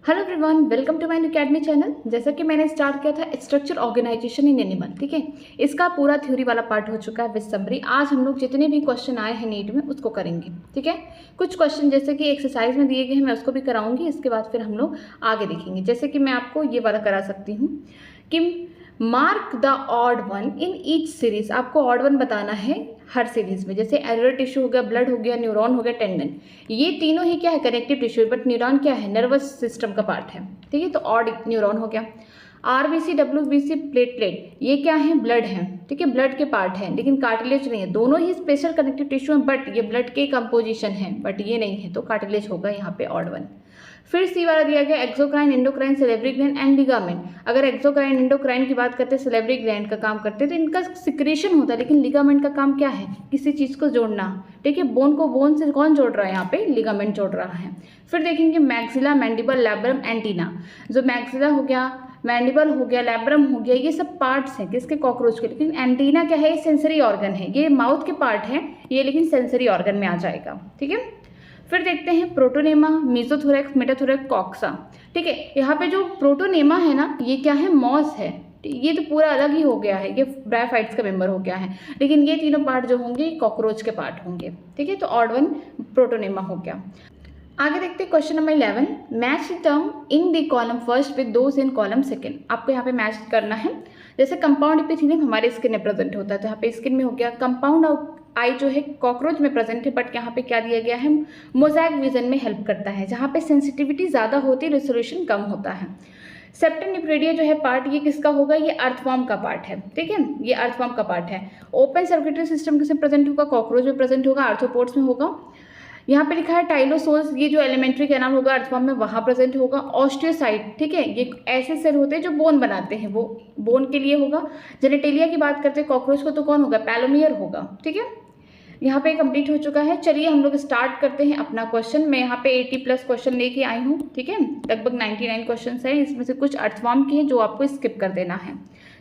Hello everyone, welcome to my academy channel. जैसा कि मैंने स्टार्ट किया था स्ट्रक्चर ऑर्गेनाइजेशन इन एनिमल, ठीक है। इसका पूरा थ्योरी वाला पार्ट हो चुका है विद समरी। आज हम लोग जितने भी क्वेश्चन आए हैं नीट में उसको करेंगे, ठीक है। कुछ क्वेश्चन जैसे कि एक्सरसाइज में दिए गए हैं मैं उसको भी कराऊंगी, इसके बाद फिर हम लोग आगे देखेंगे। जैसे कि मैं आपको ये वाला करा सकती हूँ कि mark the odd one in each series. आपको ऑड वन बताना है हर सीरीज में। जैसे एलुलर टिश्यू हो गया, ब्लड हो गया, न्यूरॉन हो गया, टेंडन, ये तीनों ही क्या है, कनेक्टिव टिश्यू, बट न्यूरॉन क्या है, नर्वस सिस्टम का पार्ट है, ठीक है। तो ऑड न्यूरॉन हो गया। आरबीसी, डब्ल्यूबीसी, प्लेटलेट, ये क्या है, ब्लड है, ठीक है, ब्लड के पार्ट है, लेकिन कार्टिलेज नहीं है। दोनों ही स्पेशल कनेक्टिव टिश्यू हैं, बट ये ब्लड के कंपोजिशन है, बट ये नहीं है, तो कार्टिलेज होगा यहाँ पे ऑड वन। फिर सी वाला दिया गया exocrine, endocrine, salivary gland and ligament. अगर एक्सोक्राइन एंडोक्राइन की बात करते हैं, सेलेब्री ग्लैंड का काम करते हैं, तो इनका सिक्रेशन होता है, लेकिन लिगामेंट का काम क्या है, किसी चीज़ को जोड़ना, ठीक है। बोन को बोन से कौन जोड़ रहा है, यहाँ पे लिगामेंट जोड़ रहा है। फिर देखेंगे मैक्सिला, मैंडिबल, लैब्रम, एंटीना। जो मैक्सिला हो गया, मैंडिबल हो गया, लैब्रम हो गया, ये सब पार्ट्स हैं किसके, कॉकरोच के। लेकिन एंटीना क्या है, ये सेंसरी ऑर्गन है, ये माउथ के पार्ट है ये, लेकिन सेंसरी ऑर्गन में आ जाएगा, ठीक है। फिर देखते हैं प्रोटोनेमा, मीजोथोरैक्स, मेटाथोरैक्स, कॉक्सा, ठीक है। यहाँ पे जो प्रोटोनेमा है ना, ये क्या है, मॉस है, ये तो पूरा अलग ही हो गया है, ये ब्रायोफाइट्स का मेंबर हो गया है। लेकिन ये तीनों पार्ट जो होंगे कॉकरोच के पार्ट होंगे, ठीक है। तो ऑड वन प्रोटोनेमा हो गया। आगे देखते हैं question number 11, match the term in the column first with those in column second. आपको यहाँ पे मैच करना है। जैसे कंपाउंड एपिथेलियम हमारे स्किन में प्रेजेंट होता है, तो यहाँ पे स्किन में हो गया। कंपाउंड आई जो है कॉकरोच में प्रेजेंट है, बट यहाँ पे क्या दिया गया है, मोज़ेक विजन में हेल्प करता है, जहाँ पे सेंसिटिविटी ज़्यादा होती है, रेजोल्यूशन कम होता है। सेप्टम निप्रेडिया जो है पार्ट, ये किसका होगा, ये अर्थवॉर्म का पार्ट है, ठीक है, ये अर्थवॉर्म का पार्ट है। ओपन सर्कुलेटरी सिस्टम किसमें प्रेजेंट होगा, कॉकरोच में प्रेजेंट होगा, आर्थ्रोपोड्स में होगा। यहाँ पे लिखा है टाइलोसोल्स, ये जो एलिमेंट्री कैनाल होगा अर्थवॉर्म में, वहाँ प्रेजेंट होगा। ऑस्टियोसाइट, ठीक है, ये ऐसे सेल होते हैं जो बोन बनाते हैं, वो बोन के लिए होगा। जेनेटेलिया की बात करते हैं कॉकरोच को, तो कौन होगा, पैलोमियर होगा, ठीक है। यहाँ पे कंप्लीट हो चुका है। चलिए हम लोग स्टार्ट करते हैं अपना क्वेश्चन। मैं यहाँ पे 80+ क्वेश्चन लेके आई हूँ, ठीक है। लगभग 99 क्वेश्चन है, इसमें से कुछ अर्थवॉर्म के हैं जो आपको स्किप कर देना है।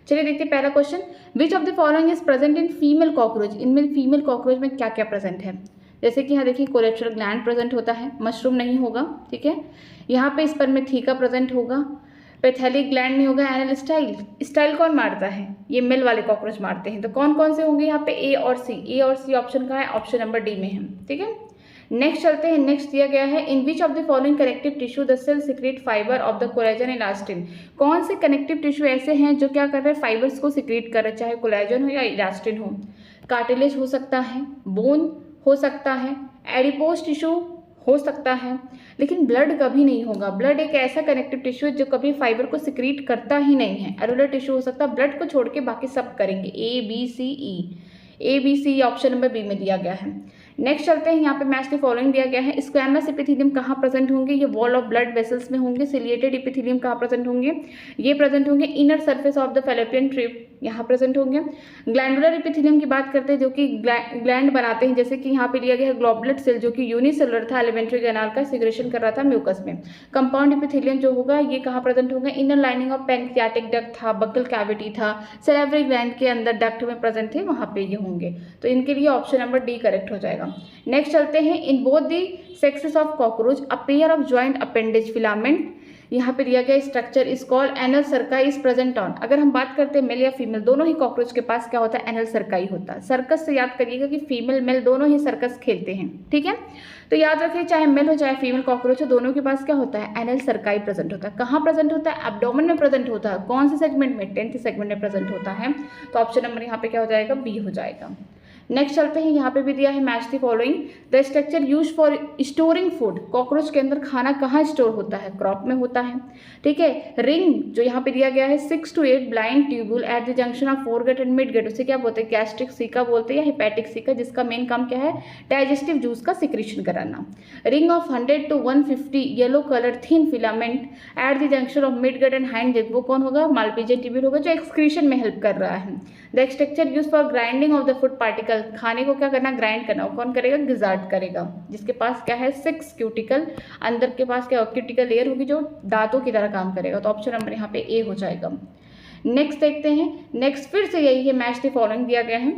चलिए देखते हैं पहला question, which of the following is present in female cockroach. इनमें फीमेल कॉकरोच में क्या क्या प्रेजेंट है। जैसे कि यहाँ देखिए कोलेप्टरल ग्लैंड प्रेजेंट होता है, मशरूम नहीं होगा, ठीक है। यहाँ पे स्पर्मेथिका प्रेजेंट होगा, पेथेलिक ग्लैंड नहीं होगा, एनल स्टाइल। स्टाइल कौन मारता है, ये मेल वाले कॉकरोच मारते हैं। तो कौन कौन से होंगे यहाँ पे, ए और सी। ए और सी ऑप्शन का है, ऑप्शन नंबर डी में है, ठीक है। नेक्स्ट चलते हैं। नेक्स्ट दिया गया है, in which of the following connective tissue the cell secrete fibre of the collagen and elastin. कौन से कनेक्टिव टिश्यू ऐसे हैं जो क्या कर रहे हैं, फाइबर्स को सिक्रेट कर रहे हैं, चाहे कोलेजन हो या इलास्टिन हो। कार्टिलेज हो सकता है, बोन हो सकता है, एडिपोज टिश्यू हो सकता है, लेकिन ब्लड कभी नहीं होगा। ब्लड एक ऐसा कनेक्टिव टिश्यू है जो कभी फाइबर को सिक्रीट करता ही नहीं है। एलुलर टिश्यू हो सकता है, ब्लड को छोड़ के बाकी सब करेंगे। A B C E, A B C option number B में दिया गया है। नेक्स्ट चलते हैं, यहाँ पे मैच के फॉलोइंग दिया गया है। स्क्वैमस एपिथेलियम कहाँ प्रेजेंट होंगे, ये वॉल ऑफ ब्लड वेसल्स में होंगे। सिलिएटेड एपिथेलियम कहाँ प्रेजेंट होंगे, ये प्रेजेंट होंगे inner surface of the fallopian tube, यहाँ प्रेजेंट होंगे। ग्लैंडुलर एपिथेलियम की बात करते हैं जो कि ग्लैंड बनाते हैं, जैसे कि यहाँ पे लिया गया है ग्लोबुलेट सेल जो कि यूनिसेलुलर था, एलिमेंट्री कैनाल का सिक्रेशन कर रहा था म्यूकस में। कंपाउंड एपिथेलियम जो होगा ये कहाँ प्रेजेंट होगा, inner lining of pancreatic duct था, बक्कल कैविटी था, सेरेब्रल ग्लैंड के अंदर डक्ट में प्रेजेंट थे, वहाँ पे ये होंगे। तो इनके लिए ऑप्शन नंबर डी करेक्ट हो जाएगा। नेक्स्ट चलते हैं, in both the sexes of cockroach a pair of joint appendage filament, यहाँ पे दिया गया structure is called anal cerci is present on. अगर हम बात करते हैं मेल या फीमेल, दोनों ही कॉकरोच के पास क्या होता है, एनल सर्काई होता है। सर्कस से याद करिएगा कि फीमेल मेल दोनों ही सर्कस खेलते हैं, ठीक है। तो याद रखिए चाहे मेल हो चाहे फीमेल कॉकरोच हो, दोनों के पास क्या होता है, एनल सर्काई प्रेजेंट होता है। कहाँ प्रेजेंट होता है, एब्डोमेन में प्रेजेंट होता है। कौन से सेगमेंट में, 10th सेगमेंट में प्रेजेंट होता है। तो ऑप्शन नंबर यहाँ पे क्या हो जाएगा, बी हो जाएगा। नेक्स्ट चलते हैं, यहाँ पे भी दिया है match the following, the structure use for storing food. Cockroach के अंदर खाना कहाँ स्टोर होता है, क्रॉप में होता है, ठीक है। रिंग जो यहाँ पे दिया गया है 6 to 8 blind tubule at the junction of foregut and midgut, उसे क्या बोलते हैं, गैस्ट्रिक सीका बोलते हैं या हिपैटिक सीका, जिसका मेन काम क्या है, डाइजेस्टिव जूस का सिक्रेशन कराना। Ring of 100 to 150 yellow colour thin filament at the junction of midgut and hindgut, वो कौन होगा, मालपीजियन ट्यूब्यूल होगा, जो एक्सक्रीशन में हेल्प कर रहा है। The structure use for grinding of the food particle, खाने को क्या करना, ग्राइंड करना, वो कौन करेगा, गिजार्ड करेगा, जिसके पास क्या है, 6 क्यूटिकल, अंदर के पास क्या क्यूटिकल लेयर होगी जो दांतों की तरह काम करेगा। तो ऑप्शन नंबर यहाँ पे ए हो जाएगा। नेक्स्ट देखते हैं। नेक्स्ट फिर से यही है, मैच द फॉलोइंग दिया गया है,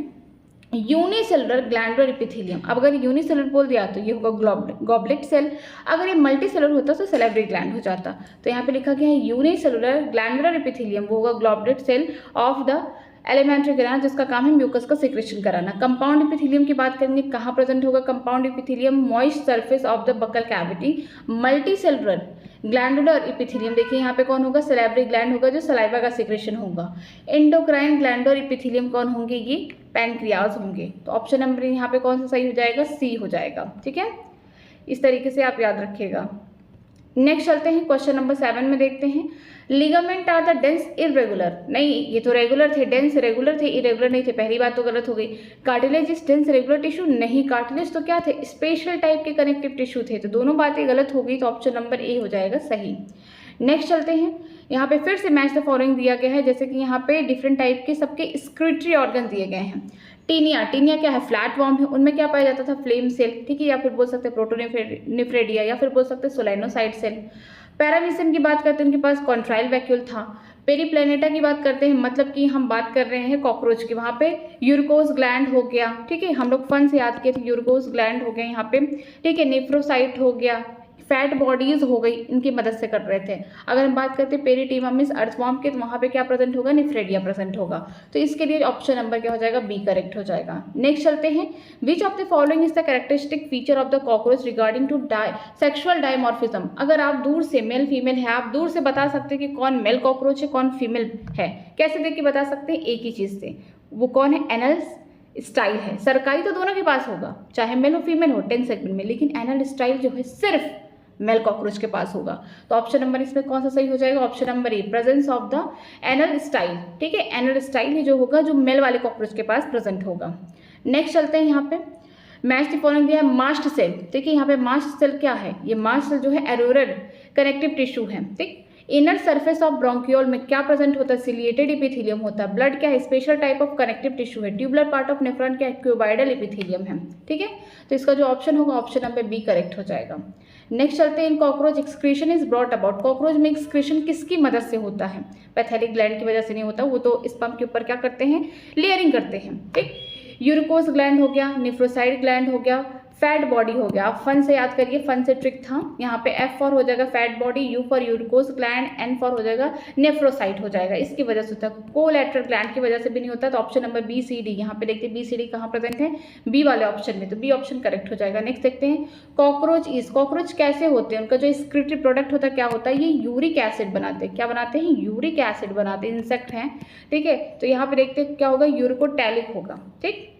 यूनिसेलुलर ग्लैंडुलर एपिथेलियम। अब अगर यूनिसेलुलर बोल दिया तो ये होगा गॉबलेट सेल, अगर ये मल्टीसेलुलर होता तो सेलेब्री ग्लैंड हो जाता। तो यहाँ पे लिखा गया है यूनिसेलुलर ग्लैंडुलर एपिथेलियम, वो होगा goblet cell of the alimentary gland, जिसका काम है म्यूकस का सिक्रेशन कराना। कंपाउंड एपिथेलियम की बात करेंगे, कहाँ प्रेजेंट होगा compound epithelium? Moist surface of the buccal cavity. Multicellular glandular epithelium, देखिए यहाँ पे कौन होगा? सलाइवरी ग्लैंड होगा जो सलाइवा का सिक्रेशन होगा। एंडोक्राइन ग्लैंडुलर एपिथेलियम कौन होंगे? ये पैनक्रियाज होंगे। तो ऑप्शन नंबर यहाँ पे कौन सा सही हो जाएगा? सी हो जाएगा। ठीक है, इस तरीके से आप याद रखिएगा। नेक्स्ट चलते हैं क्वेश्चन नंबर 7 में देखते हैं। Ligament are the dense irregular, नहीं ये तो रेगुलर थे, डेंस रेगुलर थे, इरेगुलर नहीं थे, पहली बात तो गलत हो गई। Cartilage is dense regular tissue, नहीं कार्टिलेज तो क्या थे? स्पेशल टाइप के कनेक्टिव टिश्यू थे। तो दोनों बातें गलत हो गई, तो ऑप्शन नंबर ए हो जाएगा सही। नेक्स्ट चलते हैं, यहाँ पे फिर से मैच द फॉलोइंग दिया गया है, जैसे कि यहाँ पे डिफरेंट टाइप के सबके स्क्रिटरी ऑर्गन दिए गए हैं। टीनिया, टीनिया क्या है? फ्लैट वॉर्म है, उनमें क्या पाया जाता था? फ्लेम सेल, ठीक है, या फिर बोल सकते हैं प्रोटोनिफ्रेडिया, या फिर बोल सकते हैं सोलेनोसाइट सेल। पैरामीशियम की बात करते हैं, उनके पास कॉन्ट्राइल वैक्यूल था। पेरीप्लेनेटा की बात करते हैं, मतलब कि हम बात कर रहे हैं कॉकरोच की, वहाँ पे यूरिकोस ग्लैंड हो गया, ठीक है, हम लोग फन से याद किए थे, यूरिकोस ग्लैंड हो गया यहाँ पे, ठीक है, नेफ्रोसाइट हो गया, फैट बॉडीज हो गई, इनकी मदद से कर रहे थे। अगर हम बात करते हैं पेरीटीमम मींस अर्थवॉर्म के, तो वहाँ पे क्या प्रेजेंट होगा? निफ्रेडिया प्रेजेंट होगा। तो इसके लिए ऑप्शन नंबर क्या हो जाएगा? बी करेक्ट हो जाएगा। नेक्स्ट चलते हैं, which of the following is the characteristic feature of the cockroach regarding to sexual dimorphism. अगर आप दूर से मेल फीमेल है, आप दूर से बता सकते हैं कि कौन मेल कॉकरोच है कौन फीमेल है। कैसे देख के बता सकते हैं? एक ही चीज से, वो कौन है? एनल स्टाइल है। सरकारी तो दोनों के पास होगा, चाहे मेल हो फीमेल हो 10 सेगमेंट में, लेकिन एनल स्टाइल जो है सिर्फ मेल कॉकरोच के पास होगा। तो ऑप्शन नंबर इसमें कौन सा सही हो जाएगा? Option number A, presence of the anal style. ठीक है, एनल स्टाइल ही जो होगा जो मेल वाले कॉकरोच के पास प्रेजेंट होगा। नेक्स्ट चलते हैं, यहाँ पे मैच द फॉलोइंग दिया है, मास्ट सेल। देखिए यहाँ पे मास्ट सेल क्या है? ये मास्ट सेल जो है एरोरल कनेक्टिव टिश्यू है। ठीक, इनर सरफेस ऑफ ब्रोंकियोल में क्या प्रेजेंट होता है? सिलिएटेड एपिथेलियम होता है। ब्लड क्या है? Special type of connective tissue है। ट्यूबुलर पार्ट ऑफ नेफ्रॉन क्या है? क्यूबाइडल एपिथेलियम है। ठीक है, तो इसका जो ऑप्शन होगा ऑप्शन नंबर बी करेक्ट हो जाएगा। नेक्स्ट चलते हैं, इन cockroach excretion is brought about. Cockroach में एक्सक्रीशन किसकी मदद से होता है? पैथेलिक ग्लैंड की वजह से नहीं होता, वो तो स्पर्म के ऊपर क्या करते हैं? लेयरिंग करते हैं। ठीक, यूरिकोस ग्लैंड हो गया, निफ्रोसाइड ग्लैंड हो गया, फैट बॉडी हो गया। आप फन से याद करिए, फन से ट्रिक था, यहाँ पे F फॉर हो जाएगा fat body, U for uricose gland, N for हो जाएगा नेफ्रोसाइट हो जाएगा। इसकी वजह से होता है, कोलैटरल ग्लैंड की वजह से भी नहीं होता। तो option number B C D, यहाँ पे देखते हैं बी सी डी कहाँ प्रेजेंट है? बी वाले ऑप्शन में, तो बी ऑप्शन करेक्ट हो जाएगा। नेक्स्ट देखते हैं, कॉकरोच कैसे होते हैं? उनका जो एक्सक्रीटरी प्रोडक्ट होता है क्या होता है? ये यूरिक एसिड बनाते हैं। क्या बनाते हैं? यूरिक एसिड बनाते हैं, इंसेक्ट हैं। ठीक है, तो यहाँ पे देखते हैं क्या होगा? यूरिकोटैलिक होगा। ठीक,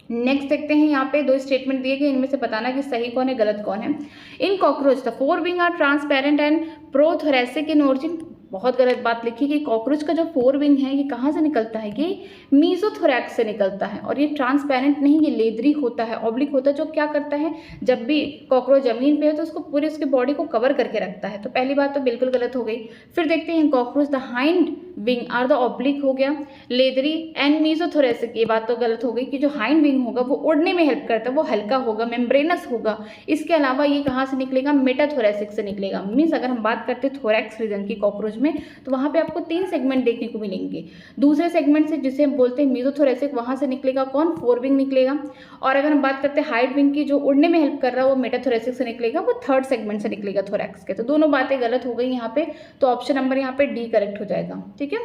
नेक्स्ट देखते हैं, यहाँ पे दो स्टेटमेंट दिए गए, इनमें से बताना कि सही कौन है गलत कौन है। In cockroach the fore wing are transparent and prothoracic in origin. बहुत गलत बात लिखी कि कॉकरोच का जो फोर विंग है ये कहाँ से निकलता है? ये मीजोथोरैक्स से निकलता है, और ये ट्रांसपेरेंट नहीं, ये लेदरी होता है, ऑब्लिक होता है, जो क्या करता है जब भी कॉकरोच जमीन पे है तो उसको पूरे उसके बॉडी को कवर करके रखता है। तो पहली बात तो बिल्कुल गलत हो गई। फिर देखते हैं, cockroach the hind wing are the oblique हो गया, लेदरी एंड मीजोथोरेसिक, ये बात तो गलत हो गई कि जो हाइंड विंग होगा वो उड़ने में हेल्प करता है, वो हल्का होगा, मेम्ब्रेनस होगा। इसके अलावा ये कहाँ से निकलेगा? मेटाथोरेसिक से निकलेगा। मीन्स अगर हम बात करते हैं थोरैक्स रीजन की कॉकरोच में, तो वहाँ पे आपको 3 सेगमेंट देखने को मिलेंगे। दूसरे सेगमेंट से जिसे हम बोलते हैं मीजोथोरेसिक, वहाँ से निकलेगा कौन? फोर विंग निकलेगा। और अगर हम बात करते हैं हाइड विंग की, जो उड़ने में हेल्प कर रहा है, वो मेटाथोरेसिक से निकलेगा, वो थर्ड सेगमेंट से निकलेगा थोरैक्स के। तो दोनों बातें गलत हो गई यहाँ पे, तो ऑप्शन नंबर यहाँ पे डी करेक्ट हो जाएगा। ठीक है,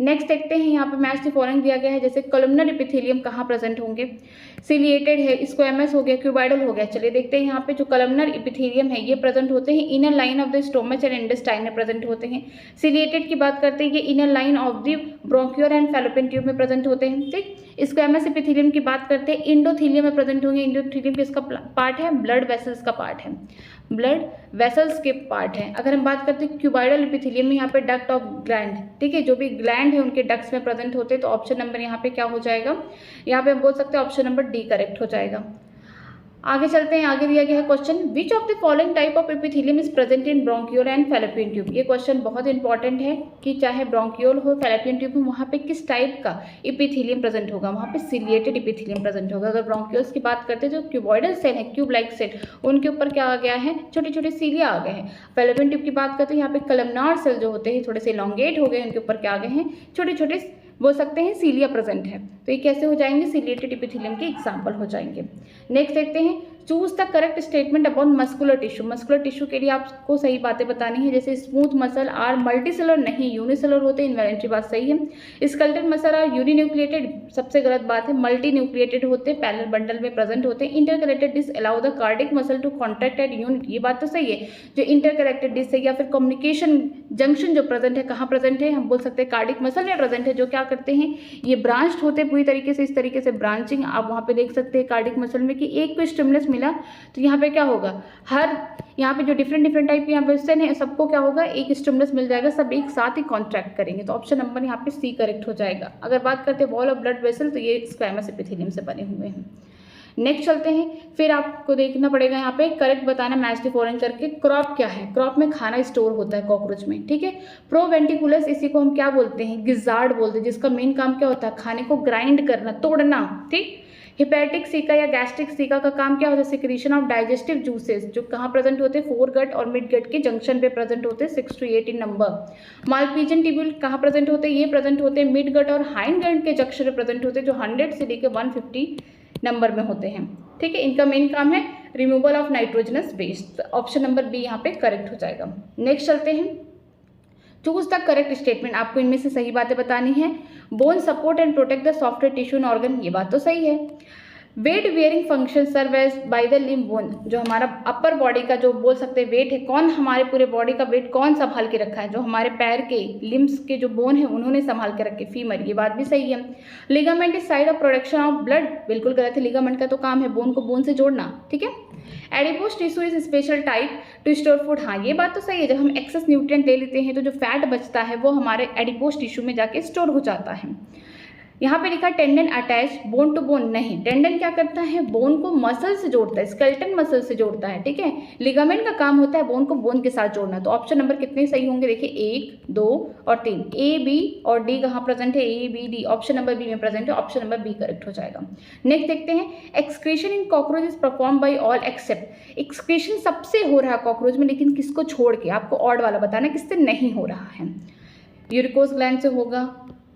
नेक्स्ट देखते हैं, यहाँ पे मैच द फॉलोइंग दिया गया है, जैसे कॉलमनर एपिथेलियम कहाँ प्रेजेंट होंगे? सिलिएटेड है, स्क्वैमस हो गया, क्यूबाइडल हो गया। चलिए देखते हैं, यहाँ पे जो कॉलमनर एपिथेलियम है ये प्रेजेंट होते हैं inner line of the stomach and intestine में प्रेजेंट होते हैं। सिलिएटेड की बात करते हैं, ये inner line of the bronchiole and fallopian tube में प्रेजेंट होते हैं। ठीक, स्क्वैमस एपिथेलियम की बात करते हैं, इंडोथीलियम में प्रेजेंट होंगे। इंडोथीलियम किसका पार्ट है? ब्लड वेसल्स का पार्ट है, ब्लड वेसल्स के पार्ट है। अगर हम बात करते हैं क्यूबाइडल एपिथेलियम में, यहाँ पे डक्ट ऑफ ग्लैंड, ठीक है, जो भी ग्लैंड है उनके डक्ट्स में प्रेजेंट होते हैं। तो ऑप्शन नंबर यहाँ पे क्या हो जाएगा? यहाँ पे हम बोल सकते हैं ऑप्शन नंबर डी करेक्ट हो जाएगा। आगे चलते हैं, आगे दिया गया है question, which of the following type of epithelium is present in bronchiole and fallopian tube. ये क्वेश्चन बहुत इंपॉर्टेंट है कि चाहे ब्रोंकियोल हो फैलोपियन ट्यूब हो, वहाँ पे किस टाइप का एपिथेलियम प्रेजेंट होगा? वहाँ पे सिलिएटेड एपिथेलियम प्रेजेंट होगा। अगर ब्रोंकियोल्स की बात करते हैं, जो क्यूबॉइडल सेल है, क्यूब लाइक सेल, उनके ऊपर क्या आ गया है? छोटे छोटे सीलिया आ गए हैं। फैलोपियन ट्यूब की बात करते हैं, यहाँ पे कलमनार सेल जो होते हैं थोड़े से इलॉन्गेट हो गए, उनके ऊपर क्या आ गए हैं? छोटे छोटे बोल सकते हैं सीलिया प्रेजेंट है, तो ये कैसे हो जाएंगे, सीलिएटेड एपिथेलियम के एग्जाम्पल हो जाएंगे। नेक्स्ट देखते हैं, choose the correct statement about muscular tissue. Muscular tissue के लिए आपको सही बातें बतानी है, जैसे स्मूथ मसल आर मल्टीसेलर नहीं, यूनिसेलर होते हैं, इन्वेलेंट्री बात सही है। स्केलेटल मसल आर यूनिन्यूक्लिएटेड, सबसे गलत बात है, मल्टी न्यूक्लिएटेड होते हैं, पैरेलल बंडल में प्रेजेंट होते हैं। Interconnected disc allow the cardiac muscle to contract at unit, ये बात तो सही है। जो इंटरकनेक्टेड डिस्क है या फिर कम्युनिकेशन जंक्शन जो प्रेजेंट है, कहाँ प्रेजेंट है, हम बोल सकते हैं कार्डिक मसल में प्रेजेंट है, जो क्या करते हैं, ये ब्रांच्ड होते हैं पूरी तरीके से, इस तरीके से ब्रांचिंग आप वहाँ पे देख सकते हैं कार्डिक मसल में कि एक को स्टिमुलस मिला तो यहाँ पे क्या होगा, हर यहाँ पे जो डिफरेंट टाइप के यहाँ पे सेल है सबको क्या होगा, एक स्टिमुलस मिल जाएगा, सब एक साथ ही कॉन्ट्रैक्ट करेंगे, तो ऑप्शन नंबर यहाँ पे सी करेक्ट हो जाएगा। अगर बात करते हैं वॉल ऑफ ब्लड वेसल, तो ये स्क्वैमस एपिथेलियम से बने हुए हैं। नेक्स्ट चलते हैं, फिर आपको देखना पड़ेगा यहाँ पे करेक्ट बताना मैच द फॉलोइंग करके। क्रॉप क्या है, क्रॉप में खाना स्टोर होता है कॉकरोच में, ठीक है। प्रोवेंटिकुलस, इसी को हम क्या बोलते हैं, गिजार्ड बोलते हैं, जिसका मेन काम क्या होता है, खाने को ग्राइंड करना, तोड़ना, ठीक। हिपैटिक सीका या गैस्ट्रिक सीका का काम क्या होता है, सिक्रीशन ऑफ डाइजेस्टिव जूसेस, जो कहाँ प्रेजेंट होते हैं, फोर गट और मिड गट के जंक्शन पे प्रेजेंट होते हैं, 6 to 8 इन नंबर। मालपीजन ट्यूब्यूल कहाँ प्रेजेंट होते हैं, ये प्रेजेंट होते हैं मिड गट और हाइंड गट के जंक्शन पे प्रेजेंट होते हैं, जो 100 से लेकर 150 नंबर में होते हैं, ठीक है। इनका मेन काम है removal of nitrogenous waste, option number B यहाँ पे करेक्ट हो जाएगा। नेक्स्ट चलते हैं, चूज द करेक्ट स्टेटमेंट, आपको इनमें से सही बातें बतानी है। Bone support and protect the software tissue and organ, ये बात तो सही है। Weight bearing function serve as by the limb bone, जो हमारा अपर बॉडी का जो बोल सकते हैं वेट है, कौन हमारे पूरे बॉडी का वेट कौन संभाल के रखा है, जो हमारे पैर के लिम्ब्स के जो बोन है उन्होंने संभाल के रखे, फीमर, ये बात भी सही है। Ligament is side of production of blood, बिल्कुल गलत है, लिगामेंट का तो काम है बोन को बोन से जोड़ना, ठीक है। Adipose tissue is special type two store food, हाँ ये बात तो सही है, जब हम एक्सेस न्यूट्रिएंट ले लेते हैं तो जो फैट बचता है वो हमारे एडिपोज टिश्यू में जाके स्टोर हो जाता है। यहाँ पे लिखा tendon attach bone to bone, नहीं, टेंडन क्या करता है, बोन को मसल से जोड़ता है, स्केलेटन मसल से जोड़ता है, ठीक है। लिगामेंट का काम होता है बोन को बोन के साथ जोड़ना। तो ऑप्शन नंबर कितने सही होंगे, देखिए 1, 2 और 3, ए बी और डी कहाँ प्रेजेंट है, A B D, option number B में प्रेजेंट है, ऑप्शन नंबर बी करेक्ट हो जाएगा। नेक्स्ट देखते हैं, excretion in cockroach is perform by all except, excretion सबसे हो रहा है कॉकरोच में, लेकिन किसको छोड़ के, आपको ऑड वाला बताना किससे नहीं हो रहा है। यूरिकोस ग्लैंड से होगा,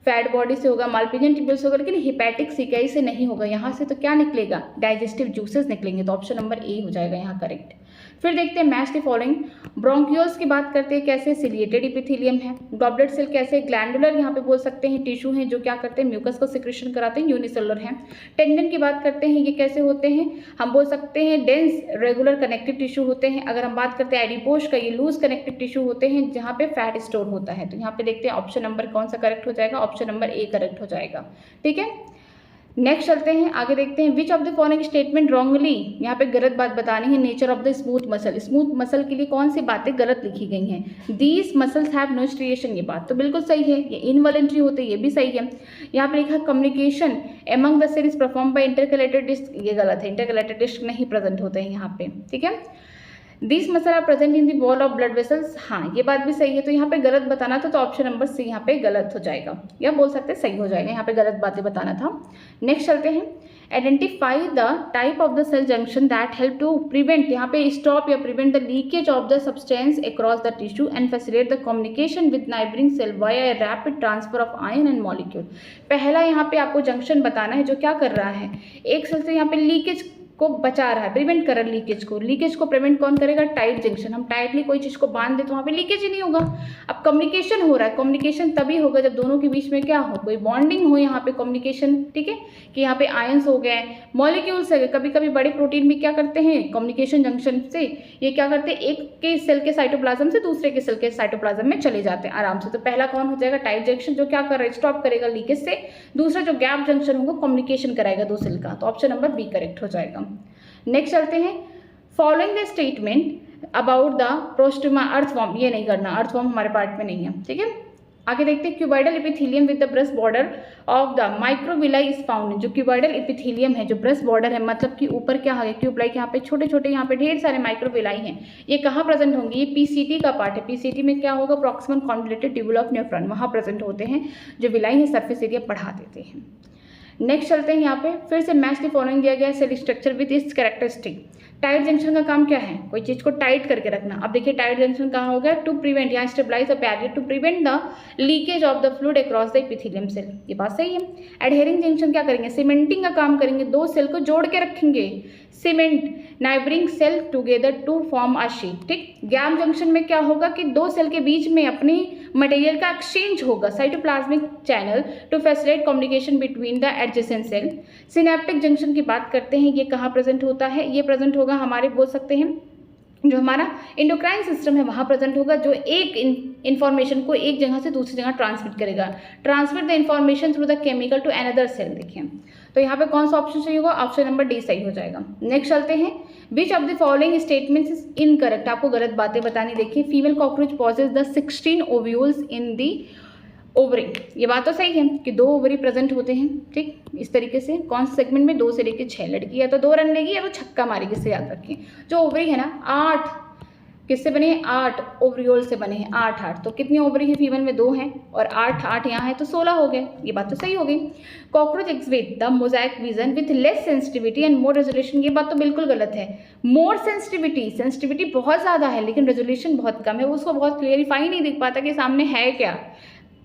फैट बॉडी से होगा, मालपीजन ट्यूब्यूल से होगा, लेकिन हिपैटिक सिकाई से नहीं होगा। यहाँ से तो क्या निकलेगा, डाइजेस्टिव जूसेस निकलेंगे, तो ऑप्शन नंबर ए हो जाएगा यहाँ करेक्ट। फिर देखते हैं मैच द फॉलोइंग। ब्रोंकियोल्स की बात करते हैं, कैसे, सिलिएटेड एपिथेलियम है। गॉबलेट सेल कैसे, ग्लैंडुलर यहाँ पे बोल सकते हैं टिश्यू हैं जो क्या करते हैं, म्यूकस को सिक्रेशन कराते हैं, यूनिसेलुलर हैं। टेंडन की बात करते हैं, ये कैसे होते हैं, हम बोल सकते हैं डेंस रेगुलर कनेक्टिव टिश्यू होते हैं। अगर हम बात करते हैं एडिपोज का, ये लूज कनेक्टिव टिश्यू होते हैं जहाँ पे फैट स्टोर होता है। तो यहाँ पे देखते हैं ऑप्शन नंबर कौन सा करेक्ट हो जाएगा, ऑप्शन नंबर ए करेक्ट हो जाएगा, ठीक है। नेक्स्ट चलते हैं, आगे देखते हैं, which of the following statement wrongly, यहाँ पे गलत बात बतानी है। Nature of the smooth muscle, smooth muscle के लिए कौन सी बातें गलत लिखी गई हैं। These muscles have no striation, ये बात तो बिल्कुल सही है, ये इनवॉलेंट्री होते हैं, ये भी सही है। यहाँ पे लिखा communication among the cell is perform by intercalated disc, ये गलत है, इंटरकलेटेड डिस्क नहीं प्रेजेंट होते हैं यहाँ पे, ठीक है। This muscle are present in the wall of blood vessels, हाँ ये बात भी सही है, तो यहाँ पे गलत बताना था, तो ऑप्शन नंबर सी यहाँ पे गलत हो जाएगा, या बोल सकते हैं सही हो जाएगा, यहाँ पे गलत बातें बताना था। नेक्स्ट चलते हैं, identify the type of the cell junction that help to prevent, यहाँ पे स्टॉप या prevent the leakage of the substance across the tissue and facilitate the communication with neighbouring cell via a rapid transfer of ion and molecule. पहला यहाँ पे आपको junction बताना है जो क्या कर रहा है, एक सेल से यहाँ पे लीकेज को बचा रहा है, प्रिवेंट कर रहा है लीकेज को प्रिवेंट कौन करेगा, टाइट जंक्शन। हम टाइटली कोई चीज़ को बांध दे तो वहाँ पे लीकेज ही नहीं होगा। अब कम्युनिकेशन हो रहा है, कम्युनिकेशन तभी होगा जब दोनों के बीच में क्या हो, कोई बॉन्डिंग हो, यहाँ पे कम्युनिकेशन, ठीक है, कि यहाँ पे आयंस हो गए, मॉलिक्यूल्स है, कभी कभी बड़े प्रोटीन भी क्या करते हैं, कम्युनिकेशन जंक्शन से ये क्या करते हैं, एक के सेल के साइटोप्लाज्म से दूसरे के सेल के साइटोप्लाज्म में चले जाते हैं आराम से। तो पहला कौन हो जाएगा, टाइट जंक्शन, जो क्या कर रहा है, स्टॉप करेगा लीकेज से। दूसरा जो गैप जंक्शन होगा, कम्युनिकेशन कराएगा दो सेल का, तो ऑप्शन नंबर बी करेक्ट हो जाएगा। नेक्स्ट चलते हैं, following the statement about the prostomium earthworm, ये नहीं करना, अर्थवॉर्म हमारे पार्ट में नहीं है, ठीक है। आगे देखते हैं, cuboidal epithelium with the breast border of the microvilli is found, जो क्यूबाइडल एपिथेलियम है, जो ब्रेस्ट बॉर्डर है, मतलब कि ऊपर क्या है, क्यूबलाई के यहाँ पे छोटे छोटे यहाँ पे ढेर सारे माइक्रोविलाई हैं, ये कहाँ प्रेजेंट होंगे, ये पीसीटी का पार्ट है। पीसीटी में क्या होगा, प्रॉक्सिमल कॉन्वोल्यूटेड ट्यूबुल ऑफ न्यूफ्रॉन, वहाँ प्रेजेंट होते हैं, जो विलाई है सरफेस एरिया बढ़ा देते हैं। नेक्स्ट चलते हैं, यहाँ पे फिर से मैच द फॉलोइंग दिया गया, cell structure with its characteristic. Tight junction का काम क्या है, कोई चीज़ को टाइट करके रखना। अब देखिए टाइट जंक्शन कहाँ हो गया, टू प्रिवेंट, यहाँ stabilize the barrier to prevent the leakage of the fluid across the epithelium cell, ये बात सही है। एडहेरिंग जंक्शन क्या करेंगे, सीमेंटिंग का काम करेंगे, दो सेल को जोड़ के रखेंगे, cement neighbouring cell together to form a sheet, ठीक। गैप जंक्शन में क्या होगा कि दो सेल के बीच में अपनी मटेरियल का एक्सचेंज होगा, cytoplasmic channel to facilitate communication between the adjacent cell. Synaptic junction की बात करते हैं, ये कहाँ प्रेजेंट होता है, ये प्रेजेंट होगा हमारे बोल सकते हैं जो हमारा एंडोक्राइन सिस्टम है वहाँ प्रेजेंट होगा, जो एक इन्फॉर्मेशन को एक जगह से दूसरी जगह ट्रांसमिट करेगा, transmit the information through the chemical to another cell. देखिए तो यहाँ पे कौन सा ऑप्शन सही होगा, ऑप्शन नंबर डी सही हो जाएगा। नेक्स्ट चलते हैं, which of the following statements is incorrect, आपको गलत बातें बतानी। देखिए female cockroach possess the 16 ovules in the ovary, ये बात तो सही है कि 2 ओवरी प्रेजेंट होते हैं, ठीक। इस तरीके से कौन से सेगमेंट में 2 से लेकर 6 लड़की, या तो 2 रन लेगी या तो छक्का मारेगी, इससे याद रखिए। जो ओवरी है ना 8 किससे बने हैं, 8 ओवरियोल से बने हैं, 8 तो कितनी ओवरी है फीमेल में, 2 हैं, और 8 यहाँ है तो 16 हो गए, ये बात तो सही हो गई। Cockroach exhibit the mosaic vision with less sensitivity and more resolution, ये बात तो बिल्कुल गलत है। मोर सेंसिटिविटी बहुत ज़्यादा है लेकिन रेजोल्यूशन बहुत कम है, उसको बहुत क्लियरिफाई नहीं दिख पाता कि सामने है क्या,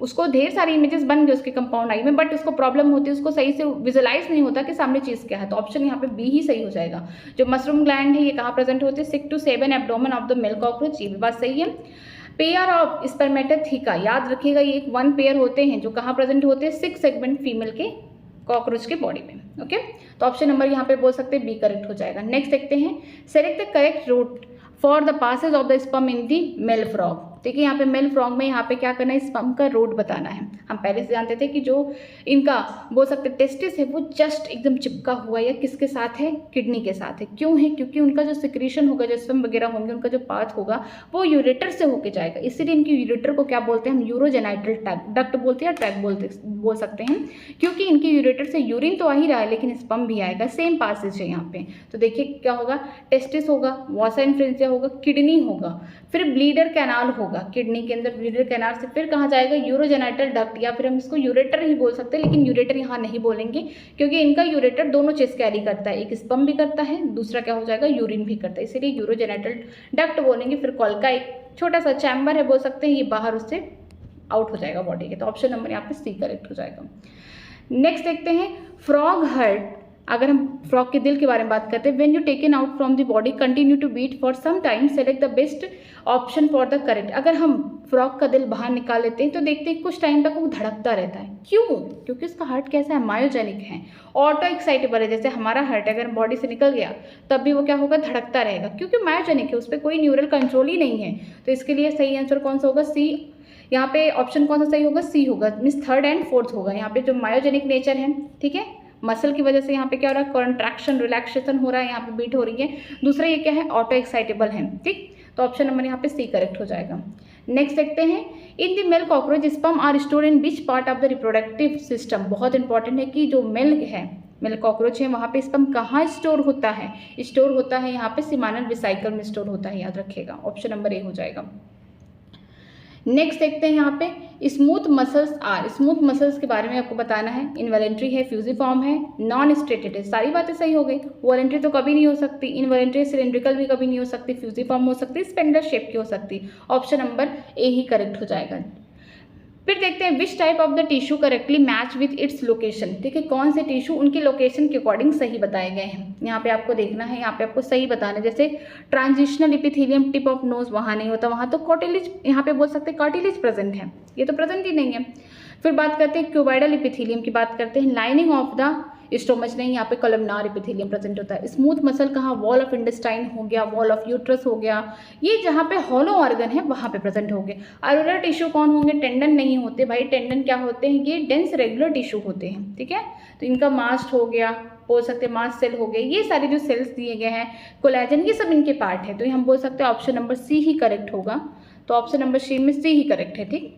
उसको ढेर सारी इमेजेस बन गए उसके कंपाउंड आई में, बट उसको प्रॉब्लम होती है, उसको सही से विजुलाइज नहीं होता कि सामने चीज़ क्या है, तो ऑप्शन यहाँ पे बी ही सही हो जाएगा। जो मशरूम ग्लैंड है ये कहाँ प्रेजेंट होते हैं, 6 to 7 abdomen of the male cockroach, ये भी बात सही है। पेयर ऑफ स्पर्मेटोथिका, याद रखिएगा ये एक 1 पेयर होते हैं जो कहाँ प्रेजेंट होते हैं, 6 सेगमेंट फीमेल के कॉकरोच के बॉडी में, ओके। तो ऑप्शन नंबर यहाँ पे बोल सकते हैं बी करेक्ट हो जाएगा। नेक्स्ट देखते हैं, select the correct route for the passage of the sperm in the male frog. देखिए यहाँ पे मेल फ्रॉग में यहाँ पे क्या करना है, स्पर्म का रूट बताना है। हम पहले से जानते थे कि जो इनका बोल सकते टेस्टिस है वो जस्ट एकदम चिपका हुआ या किसके साथ है, किडनी के साथ है। क्यों है, क्योंकि उनका जो सिक्रीशन होगा, जो स्पर्म वगैरह होंगे, उनका जो पाथ होगा वो यूरेटर से होके जाएगा, इसीलिए इनकी यूरेटर को क्या बोलते हैं हम, यूरोजेनाइटल डक्ट बोलते हैं या ट्रैक बोल सकते हैं, क्योंकि इनकी यूरेटर से यूरिन तो आ ही रहा है लेकिन स्पर्म भी आएगा, सेम पासेज है यहाँ पे। तो देखिए क्या होगा, टेस्टिस होगा, वासा इन्फ्लुएंजा होगा, किडनी होगा, फिर ब्लीडर कैनाल होगा, किडनी के अंदर ब्लीडर कैनाल से फिर कहाँ जाएगा, यूरोजेनाइटल डक्ट, या फिर हम इसको यूरेटर ही बोल सकते हैं, लेकिन यूरेटर यहाँ नहीं बोलेंगे क्योंकि इनका यूरेटर दोनों चीज़ कैरी करता है, एक स्पर्म भी करता है, दूसरा क्या हो जाएगा, यूरिन भी करता है, इसीलिए यूरोजेनाइटल डक्ट बोलेंगे। फिर कॉल का एक छोटा सा चैम्बर है बोल सकते हैं, ये बाहर उससे आउट हो जाएगा बॉडी के, तो ऑप्शन नंबर यहाँ पे सी करेक्ट हो जाएगा। नेक्स्ट देखते हैं, फ्रॉग हार्ट, अगर हम फ्रॉग के दिल के बारे में बात करते हैं, when you taken out from the body continue to beat for some time, select the best option for the correct. अगर हम फ्रॉग का दिल बाहर निकाल लेते हैं तो देखते हैं कुछ टाइम तक वो धड़कता रहता है, क्यों, क्योंकि उसका हार्ट कैसा है, मायोजेनिक है, ऑटो एक्साइटेबल है। जैसे हमारा हार्ट अगर बॉडी से निकल गया तब भी वो क्या होगा, धड़कता रहेगा, क्योंकि मायोजेनिक है, उस पर कोई न्यूरल कंट्रोल ही नहीं है। तो इसके लिए सही आंसर कौन सा होगा, सी। यहाँ पे ऑप्शन कौन सा सही होगा, सी होगा, मीन्स 3rd and 4th होगा। यहाँ पे जो मायोजेनिक नेचर है, ठीक है, मसल की वजह से यहाँ पे क्या हो रहा है, कॉन्ट्रैक्शन रिलैक्सेशन हो रहा है, यहाँ पे बीट हो रही है। दूसरा ये क्या है, ऑटो एक्साइटेबल है, ठीक। तो ऑप्शन नंबर यहाँ पे सी करेक्ट हो जाएगा। नेक्स्ट देखते हैं, in the male cockroach sperm are store in which part of the reproductive system. बहुत इंपॉर्टेंट है कि जो मेल है, मेल कॉकरोच है, वहाँ पे स्पर्म कहाँ स्टोर होता है, स्टोर होता है यहाँ पे सीमानल वेसिकल में स्टोर होता है, याद रखिएगा, ऑप्शन नंबर ए हो जाएगा। नेक्स्ट देखते हैं यहाँ पे, smooth muscles are, smooth muscles के बारे में आपको बताना है, इनवॉलेंट्री है, फ्यूजिफॉर्म है, नॉन स्ट्रेटेड है, सारी बातें सही हो गई। वॉलेंट्री तो कभी नहीं हो सकती, इनवॉलेंट्री सिलेंड्रिकल भी कभी नहीं हो सकती, फ्यूजिफॉर्म हो सकती, स्पेंडल शेप की हो सकती, ऑप्शन नंबर ए ही करेक्ट हो जाएगा। फिर देखते हैं, which type of the tissue correctly match with its location. ठीक है, कौन से टिश्यू उनके लोकेशन के अकॉर्डिंग सही बताए गए हैं, यहाँ पे आपको देखना है, यहाँ पे आपको सही बताना है। जैसे transitional epithelium tip of nose वहाँ नहीं होता, वहाँ तो कार्टिलेज, यहाँ पे बोल सकते हैं कार्टिलेज प्रेजेंट है, ये तो प्रेजेंट ही नहीं है। फिर बात करते हैं क्यूबाइडल एपिथेलियम की, बात करते हैं लाइनिंग ऑफ द स्टोमच नहीं, यहाँ पे कॉलमनार एपिथेलियम प्रेजेंट होता है। स्मूथ मसल कहाँ, वॉल ऑफ इंटेस्टाइन हो गया, वॉल ऑफ यूट्रस हो गया, ये जहाँ पे हॉलो ऑर्गन है वहाँ पे प्रेजेंट हो गए। अरुलर टिश्यू कौन होंगे, टेंडन नहीं होते भाई, टेंडन क्या होते हैं, ये डेंस रेगुलर टिश्यू होते हैं, ठीक है। तो इनका मास्ट हो गया, बोल सकते हैं मास्ट सेल हो गए, ये सारे जो सेल्स दिए गए हैं, कोलेजन, ये सब इनके पार्ट है। तो हम बोल सकते हैं ऑप्शन नंबर सी ही करेक्ट होगा, तो ऑप्शन नंबर सी में सी ही करेक्ट है, ठीक।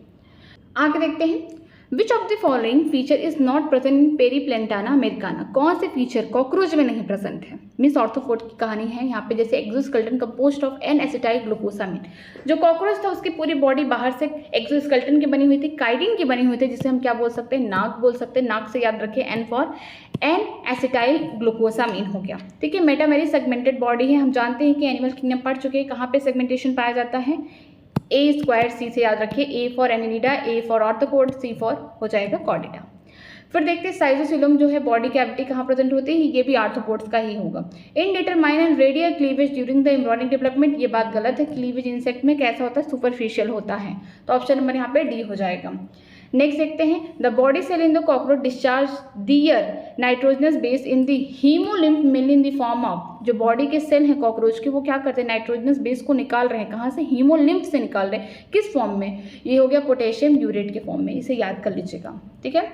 आगे देखते हैं, which of the following feature is not present in Periplaneta americana, कौन से फीचर कॉकरोच में नहीं प्रेजेंट है। मिस ऑर्थोपोड की कहानी है यहाँ पे, जैसे exoskeleton composed of N acetyl glucosamine. जो कॉकरोच था उसकी पूरी बॉडी बाहर से एक्सोस्केलेटन की बनी हुई थी, काइटिन की बनी हुई थी, जिसे हम क्या बोल सकते हैं, नाक बोल सकते हैं। नाक से याद रखें N for N acetyl glucosamine हो गया, ठीक है। मेटामेरी सेगमेंटेड बॉडी है, हम जानते हैं कि एनिमल किंगडम पढ़ चुके हैं, कहाँ पे सेगमेंटेशन पाया जाता है, ए स्क्वायर सी से याद रखिए, A for annelida, A for arthropod, C for हो जाएगा कॉर्डिटा। फिर देखते हैं साइजोसिलम जो है बॉडी कैविटी कहाँ प्रेजेंट होती है, ये भी आर्थ्रोपोड्स का ही होगा। इनडिटरमाइन and radial cleavage during the embryonic development, ये बात गलत है, क्लीवेज इंसेक्ट में कैसा होता है, सुपरफिशियल होता है, तो ऑप्शन नंबर यहाँ पे डी हो जाएगा। नेक्स्ट देखते हैं, the body cell in the cockroach discharge their nitrogenous base in the haemolymph mainly in the form of, जो बॉडी के सेल हैं कॉकरोच के वो क्या करते हैं, नाइट्रोजनस बेस को निकाल रहे हैं, कहाँ से, हीमोलिम्फ से निकाल रहे हैं, किस फॉर्म में, ये हो गया पोटेशियम यूरेट के फॉर्म में, इसे याद कर लीजिएगा, ठीक है।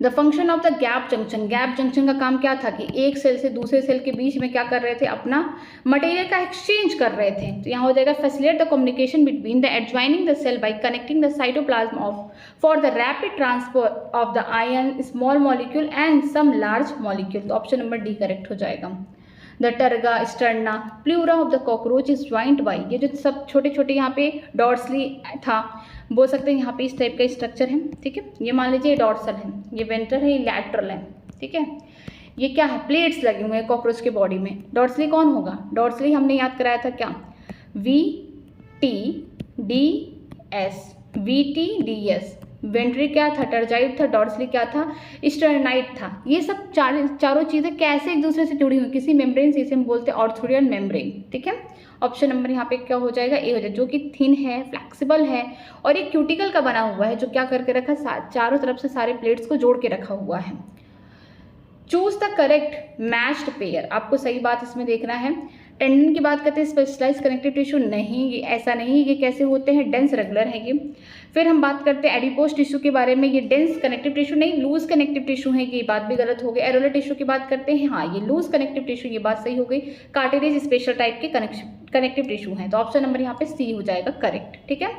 The function of the gap junction, gap junction का काम क्या था कि एक सेल से दूसरे सेल के बीच में क्या कर रहे थे, अपना मटेरियल का एक्सचेंज कर रहे थे, तो यहाँ हो जाएगा facilitate the communication between the adjoining the cell by connecting the cytoplasm of for the rapid transfer of the ion small molecule and some large molecule, तो ऑप्शन नंबर डी करेक्ट हो जाएगा। The terga sterna pleura of the cockroach is joint by, ये जो सब छोटे छोटे यहाँ पे डॉर्सली था बोल सकते हैं, यहाँ पे इस टाइप का स्ट्रक्चर है, ठीक है। ये मान लीजिए ये डॉर्सल है, ये वेंट्रल है, ये लैटरल है, ठीक है। ये क्या है, प्लेट्स लगे हुए हैं कॉकरोच के बॉडी में। डॉर्सली कौन होगा, डॉर्सली हमने याद कराया था क्या, V T D S, V T D S. Ventral क्या था, टर्जाइड था, डॉर्सली क्या था, स्टर्नाइट था। ये सब चारों चीज़ें कैसे एक दूसरे से जुड़ी हुई, किसी मेम्ब्रेन से, इसे हम बोलते हैं ऑर्थोडियल मेम्ब्रेन, ठीक है। ऑप्शन नंबर यहाँ पे क्या हो जाएगा, ए हो जाएगा, जो कि थिन है, फ्लेक्सिबल है और एक क्यूटिकल का बना हुआ है, जो क्या करके रखा, चारों तरफ से सारे प्लेट्स को जोड़ के रखा हुआ है। Choose the correct matched pair, आपको सही बात इसमें देखना है। टेंडन की बात करते हैं, स्पेशलाइज कनेक्टिव टिश्यू नहीं, ये ऐसा नहीं, ये कैसे होते हैं, डेंस रेगुलर है ये। फिर हम बात करते हैं एडिपोज टिश्यू के बारे में, ये डेंस कनेक्टिव टिश्यू नहीं, लूज कनेक्टिव टिश्यू है, ये बात भी गलत हो गई। एरोलर टिश्यू की बात करते हैं, हाँ ये लूज कनेक्टिव टिश्यू, ये बात सही हो गई। कार्टिलेज स्पेशल टाइप के कनेक्टिव टिश्यू हैं, तो ऑप्शन नंबर यहाँ पे सी हो जाएगा करेक्ट, ठीक है।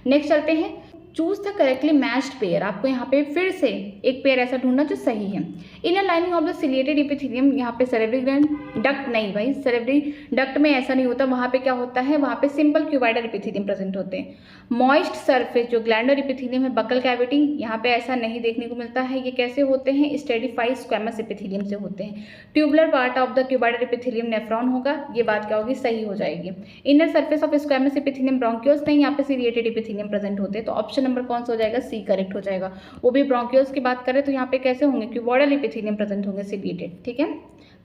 नेक्स्ट चलते हैं, choose the correctly matched pair, आपको यहाँ पे फिर से एक पेयर ऐसा ढूंढना जो सही है। Inner lining of the ciliated epithelium, यहाँ पे सेरेब्रल ग्लैंड डक्ट नहीं भाई, सेरेब्रल डक्ट में ऐसा नहीं होता, वहाँ पे क्या होता है, वहाँ पे सिंपल क्यूबाइडल एपिथेलियम प्रेजेंट होते हैं। मॉइस्ट सरफेस जो ग्लैंडर एपिथेलियम है, बकल कैविटी, यहाँ पे ऐसा नहीं देखने को मिलता है। ये कैसे होते हैं, स्ट्रेटिफाइड स्क्वैमस एपिथेलियम से होते हैं। Tubular part of the cuboidal epithelium nephron होगा, ये बात क्या होगी, सही हो जाएगी। Inner surface of squamous epithelium bronchioles नहीं, यहाँ पे सिलिएटेड एपिथेलियम प्रेजेंट होते हैं, तो ऑप्शन नंबर कौन सा हो जाएगा, सी करेक्ट हो जाएगा। वो भी ब्रोंकियोल्स की बात करें तो यहाँ पे कैसे होंगे, क्यूबॉइडल एपिथेलियम प्रेजेंट होंगे सिलिएटेड, ठीक है।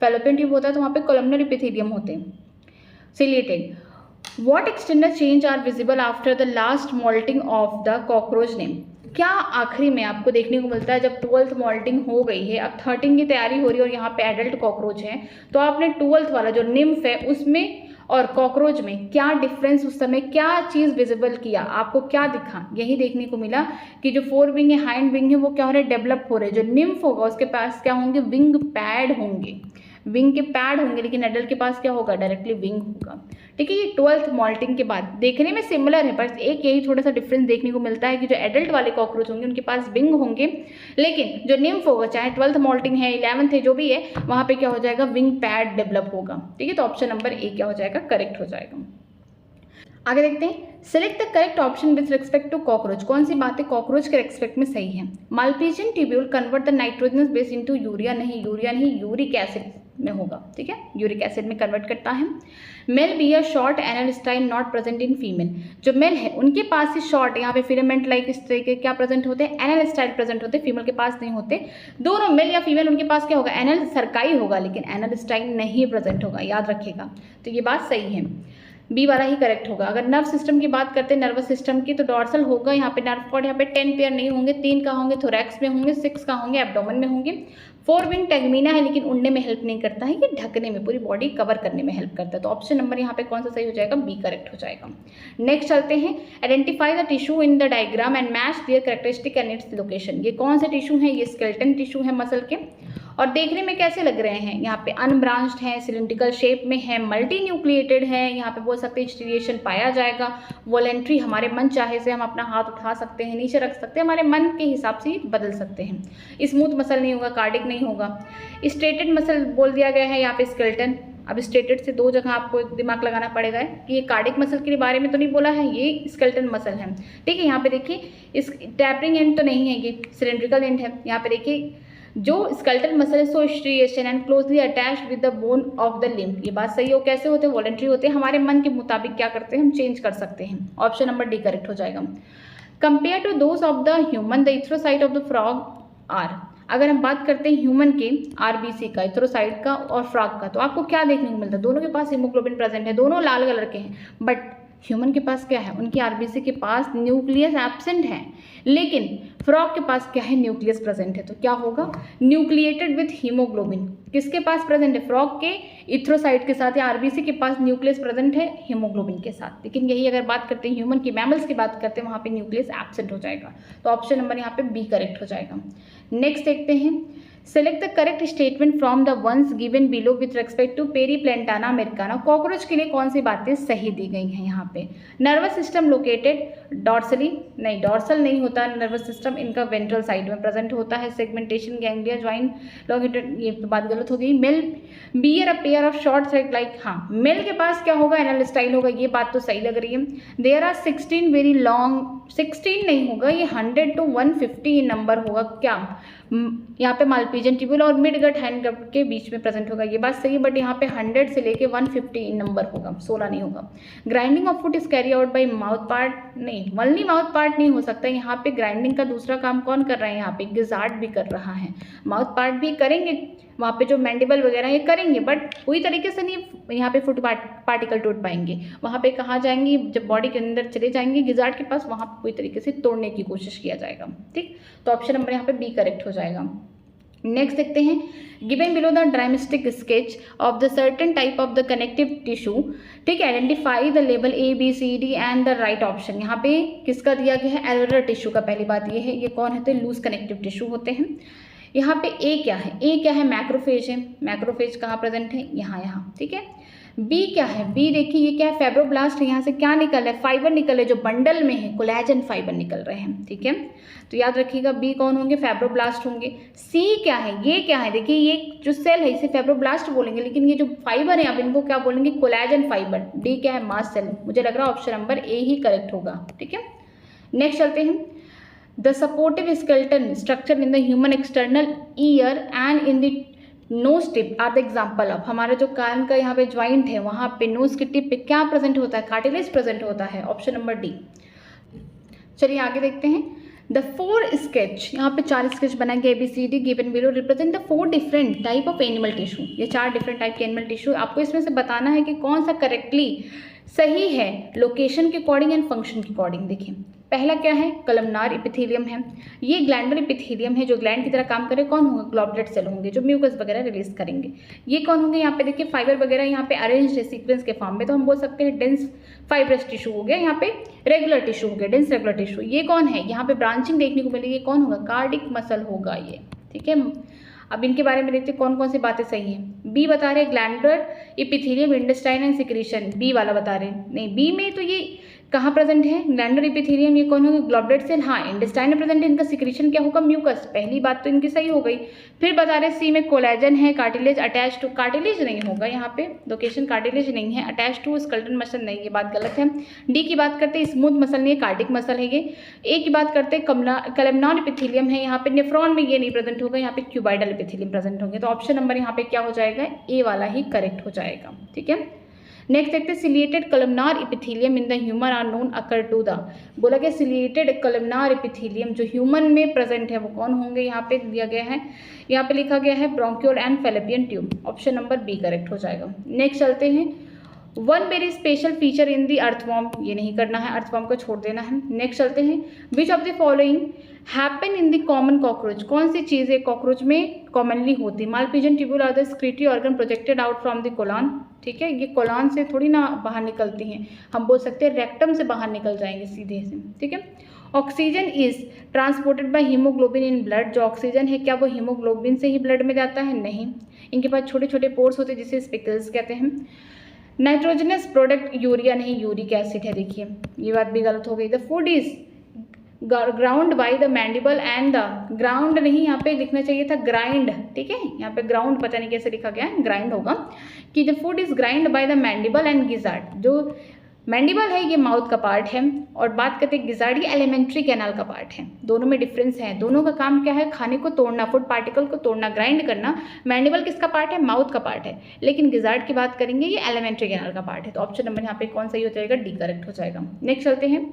फैलोपियन ट्यूब होता है तो वहाँ पे कोलमनर एपिथेलियम होते हैं ciliated. What external change are visible after the last molting of the cockroach name? क्या आखिरी में आपको देखने को मिलता है जब 12th मॉल्टिंग हो गई है, अब 13 की तैयारी हो रही है और यहाँ पे एडल्ट कॉकरोच है, तो आपने 12th वाला जो निम्फ है उसमें और कॉकरोच में क्या डिफरेंस, उस समय क्या चीज़ विजिबल किया, आपको क्या दिखा, यही देखने को मिला कि जो फोर विंग है, हाइंड विंग है, वो क्या हो रहे हैं, डेवलप हो रहे हैं। जो निम्फ होगा उसके पास क्या होंगे, विंग पैड होंगे, विंग के पैड होंगे, लेकिन एडल्ट के पास क्या होगा, डायरेक्टली विंग होगा, ठीक है। ये 12th मॉल्टिंग के बाद देखने में सिमिलर है, पर एक यही थोड़ा सा डिफरेंस देखने को मिलता है कि जो एडल्ट वाले कॉकरोच होंगे उनके पास विंग होंगे, लेकिन जो निम्फ होगा, चाहे 12th मॉल्टिंग है, 11th है, जो भी है, वहाँ पे क्या हो जाएगा, विंग पैड डेवलप होगा, ठीक है। तो ऑप्शन नंबर ए क्या हो जाएगा, करेक्ट हो जाएगा। आगे देखते हैं, select the correct option with respect to cockroach, कौन सी बातें कॉकरोच के रेस्पेक्ट में सही है। Malpighian tubule convert the nitrogenous base into urea नहीं, यूरिया नहीं, यूरिक एसिड में होगा, ठीक है, यूरिक एसिड में कन्वर्ट करता है। Male bear short anal style not present in female, जो मेल है उनके पास ही शॉर्ट, यहाँ पे फिलामेंट लाइक इस तरह के क्या प्रेजेंट होते हैं, एनल स्टाइल प्रेजेंट होते हैं, फीमेल के पास नहीं होते। दोनों मेल या फीमेल उनके पास क्या होगा, एनल सरकाई होगा, लेकिन एनल स्टाइल नहीं प्रेजेंट होगा, याद रखिएगा। तो ये बात सही है, बी वाला ही करेक्ट होगा। अगर नर्व सिस्टम की बात करते हैं, नर्वस सिस्टम की, तो डॉर्सल होगा, यहाँ पे नर्व कॉर्ड, यहाँ पे 10 पेयर नहीं होंगे, 3 का होंगे, थोरैक्स में होंगे, 6 का होंगे, एब्डोमेन में होंगे। 4 विंग टेगमीना है, लेकिन उड़ने में हेल्प नहीं करता है, ये ढकने में, पूरी बॉडी कवर करने में हेल्प करता है, तो ऑप्शन नंबर यहाँ पे कौन सा सही हो जाएगा, बी करेक्ट हो जाएगा। नेक्स्ट चलते हैं, identify the tissue in the diagram and match there characteristic and its location, ये कौन से टिश्यू है, ये स्केलेटन टिश्यू है मसल के, और देखने में कैसे लग रहे हैं, यहाँ पे अनब्रांच्ड है, सिलिंड्रिकल शेप में है, मल्टी न्यूक्लिएटेड है, यहाँ पे बोल सकते हैं स्टीरिएशन पाया जाएगा, वॉलेंट्री, हमारे मन चाहे से हम अपना हाथ उठा सकते हैं, नीचे रख सकते हैं, हमारे मन के हिसाब से बदल सकते हैं। स्मूथ मसल नहीं होगा, कार्डिक नहीं होगा। स्ट्रेटेड मसल बोल दिया गया है यहाँ पे स्केलेटन। अब स्ट्रेटेड से दो जगह आपको दिमाग लगाना पड़ेगा कि ये कार्डिक मसल के बारे में तो नहीं बोला है, ये स्केलेटन मसल है, ठीक है। यहाँ पे देखिए इस टैपरिंग एंड तो नहीं है, ये सिलेंड्रिकल एंड है। यहाँ पे देखिए जो स्केलेटल मसल है show striation and closely attached with the bone of the limb. ये बात सही हो, कैसे होते हैं, वॉलेंट्री होते हैं, हमारे मन के मुताबिक क्या करते हैं हम चेंज कर सकते हैं। ऑप्शन नंबर डी करेक्ट हो जाएगा। Compare to those of the human the erythrocyte of the frog are. अगर हम बात करते हैं ह्यूमन के आरबीसी का, इथ्रोसाइट का और फ्रॉग का, तो आपको क्या देखने को मिलता है, दोनों के पास हीमोग्लोबिन प्रेजेंट है, दोनों लाल कलर के हैं, बट ह्यूमन के पास क्या है, उनकी आरबीसी के पास न्यूक्लियस एब्सेंट है, लेकिन फ्रॉग के पास क्या है, न्यूक्लियस प्रेजेंट है। तो क्या होगा, न्यूक्लिएटेड विथ हीमोग्लोबिन। किसके पास प्रेजेंट है, फ्रॉग के इथ्रोसाइट के साथ, या आरबीसी के पास न्यूक्लियस प्रेजेंट है हीमोग्लोबिन के साथ। लेकिन यही अगर बात करते हैं ह्यूमन की, मैमल्स की बात करते हैं, वहाँ पे न्यूक्लियस एब्सेंट हो जाएगा। तो ऑप्शन नंबर यहाँ पे बी करेक्ट हो जाएगा। नेक्स्ट देखते हैं, select the correct statement from the ones given below with respect to Periplaneta americana. Cockroach के लिए कौन सी बातें सही दी गई हैं यहाँ पे। नर्वस सिस्टम लोकेटेड डॉर्सली, नहीं डॉर्सल नहीं होता नर्वस सिस्टम, इनका वेंट्रल साइड में प्रेजेंट होता है। सेगमेंटेशन गैंग्लिया ज्वाइन लोकेटेड, ये बात गलत हो गई। Male bear a pair of short thread like, हाँ मेल के पास क्या होगा, एनल स्टाइल होगा, ये बात तो सही लग रही है। देयर आर 16 वेरी लॉन्ग, 16 नहीं होगा, ये 100 to 150 नंबर होगा। क्या यहाँ पे मालपीजन ट्यूब्यूल और मिड गट हैंड गट के बीच में प्रेजेंट होगा, ये बात सही है, बट यहाँ पे 100 से लेके 150 नंबर होगा, 16 नहीं होगा। Grinding of food is carry out by mouth part, नहीं ओनली माउथ पार्ट नहीं हो सकता, यहाँ पे ग्राइंडिंग का दूसरा काम कौन कर रहा है, यहाँ पे गिजार्ड भी कर रहा है, माउथ पार्ट भी करेंगे, वहाँ पे जो मैंडिबल वगैरह ये करेंगे, बट पूरी तरीके से नहीं यहाँ पे फूड पार्टिकल टूट पाएंगे। वहाँ पे कहाँ जाएंगी, जब बॉडी के अंदर चले जाएंगे गिजार्ड के पास, वहाँ पे पूरी तरीके से तोड़ने की कोशिश किया जाएगा, ठीक। तो ऑप्शन नंबर यहाँ पे बी करेक्ट हो जाएगा। नेक्स्ट देखते हैं, given below the diagrammatic sketch of the certain type of the connective tissue, ठीक है, identify the label A B C D and the right option. यहाँ पे किसका दिया गया है, एल्वेलर टिश्यू का। पहली बात ये है, ये कौन होते हैं, लूज कनेक्टिव टिश्यू होते हैं। यहाँ पे ए क्या है, ए क्या है, मैक्रोफेज है, मैक्रोफेज कहाँ प्रेजेंट है, यहाँ, ठीक है। बी क्या है, बी देखिए ये क्या है, फेब्रोब्लास्ट है, यहाँ से क्या निकल है, फाइबर निकल है, जो बंडल में है कोलेजन फाइबर निकल रहे हैं, ठीक है। तो याद रखिएगा बी कौन होंगे, फेब्रोब्लास्ट होंगे। सी क्या है, ये क्या है, देखिए ये जो सेल है इसे फेब्रोब्लास्ट बोलेंगे, लेकिन ये जो फाइबर है अब इनको क्या बोलेंगे, कोलेजन फाइबर। डी क्या है, मास्ट सेल। मुझे लग रहा है ऑप्शन नंबर ए ही करेक्ट होगा, ठीक है। नेक्स्ट चलते हैं, the supportive skeleton structure in the human external ear and in the nose tip are the example of. हमारा जो कान का यहाँ पे ज्वाइंट है, वहाँ पे नोज की टिप पे क्या प्रेजेंट होता है, कार्टिलेज प्रेजेंट होता है, ऑप्शन नंबर डी। चलिए आगे देखते हैं, द 4 स्केच, यहाँ पे 4 स्केच बनाएंगे, ABCD given below represent the 4 different type of animal tissue. ये 4 डिफरेंट टाइप के एनिमल टिश्यू, आपको इसमें से बताना है कि कौन सा करेक्टली सही है लोकेशन के अकॉर्डिंग एंड फंक्शन के अकॉर्डिंग। देखिए पहला क्या है, कलमनार इपिथेलियम है, ये ग्लैंडुलर इपिथेलियम है जो ग्लैंड की तरह काम करे, कौन होंगे, ग्लोबुलेट सेल होंगे जो म्यूकस वगैरह रिलीज करेंगे। ये कौन होंगे, यहाँ पे देखिए फाइबर वगैरह यहाँ पे अरेंज है सीक्वेंस के फॉर्म में, तो हम बोल सकते हैं डेंस फाइब्रस टिश्यू हो गया, यहाँ पे रेगुलर टिश्यू हो गया, डेंस रेगुलर टिश्यू। ये कौन है, यहाँ पे ब्रांचिंग देखने को मिलेगी, कौन होगा, कार्डिक मसल होगा ये, ठीक है। अब इनके बारे में देखते हैं कौन कौन सी बातें सही हैं। बी बता रहे glandular epithelium intestine and secretion, B वाला बता रहे हैं, नहीं बी में तो ये कहाँ प्रेजेंट है, ग्लैंडुलर इपिथेलियम, ये कौन होगा, ग्लोबुलेट सेल, हाँ इंटेस्टाइन में प्रेजेंट है, इनका सिक्रीशन क्या होगा, म्यूकस। पहली बात तो इनकी सही हो गई। फिर बता रहे सी में कोलेजन है, कार्टिलेज अटैच टू, कार्टिलेज नहीं होगा यहाँ पे, लोकेशन कार्टिलेज नहीं है, अटैच टू स्केलेटन मसल नहीं, ये बात गलत है। डी की बात करते हैं, स्मूथ मसल नहीं है, कार्डिक मसल है ये। ए की बात करते हैं, कलमनार इपिथेलियम है, यहाँ पे नेफ्रॉन में ये नहीं प्रेजेंट होगा, यहाँ पे क्यूबाइडल इपिथेलियम प्रेजेंट होंगे। तो ऑप्शन नंबर यहाँ पे क्या हो जाएगा, ए वाला ही करेक्ट हो जाएगा, ठीक है। नेक्स्ट देखते हैं, ciliated columnar epithelium in the human are known occur to the, बोला गया सिलिएटेड कलमनार इपिथेलियम जो ह्यूमन में प्रेजेंट है वो कौन होंगे, यहाँ पे दिया गया है, यहाँ पे लिखा गया है bronchiole and fallopian tube, option number B correct हो जाएगा। नेक्स्ट चलते हैं, one very special feature in the earthworm, ये नहीं करना है, अर्थवॉर्म को छोड़ देना है। नेक्स्ट चलते हैं, which of the following happen in the common cockroach, कौन सी चीज़ें कॉकरोच में कॉमनली होती। Malpighian tubule are the secretory organ projected out from the colon, ठीक है, ये कोलन से थोड़ी ना बाहर निकलती हैं, हम बोल सकते हैं रेक्टम से बाहर निकल जाएंगे सीधे से, ठीक है। Oxygen is transported by haemoglobin in blood, जो ऑक्सीजन है क्या वो हीमोग्लोबिन से ही ब्लड में जाता है, नहीं। इनके पास छोटे छोटे पोर्स होते हैं जिसे स्पिकल्स कहते हैं। नाइट्रोजनस प्रोडक्ट यूरिया नहीं, यूरिक एसिड है, देखिए ये बात भी गलत हो गई। The food is ground by the mandible and the, ground नहीं, यहाँ पे लिखना चाहिए था ग्राइंड, ठीक है, यहाँ पे ग्राउंड पता नहीं कैसे लिखा गया है, ग्राइंड होगा कि the food is grind by the mandible and gizzard, जो मैंडिबल है ये माउथ का पार्ट है, और बात करते हैं गिजार्ड ये एलिमेंट्री कैनाल का पार्ट है। दोनों में डिफरेंस है, दोनों का काम क्या है, खाने को तोड़ना, फूड पार्टिकल को तोड़ना, ग्राइंड करना। मैंडिबल किसका पार्ट है, माउथ का पार्ट है, लेकिन गिजार्ड की बात करेंगे ये एलिमेंट्री कैनाल का पार्ट है। तो ऑप्शन नंबर यहाँ पे कौन सही हो जाएगा, डी करेक्ट हो जाएगा। नेक्स्ट चलते हैं,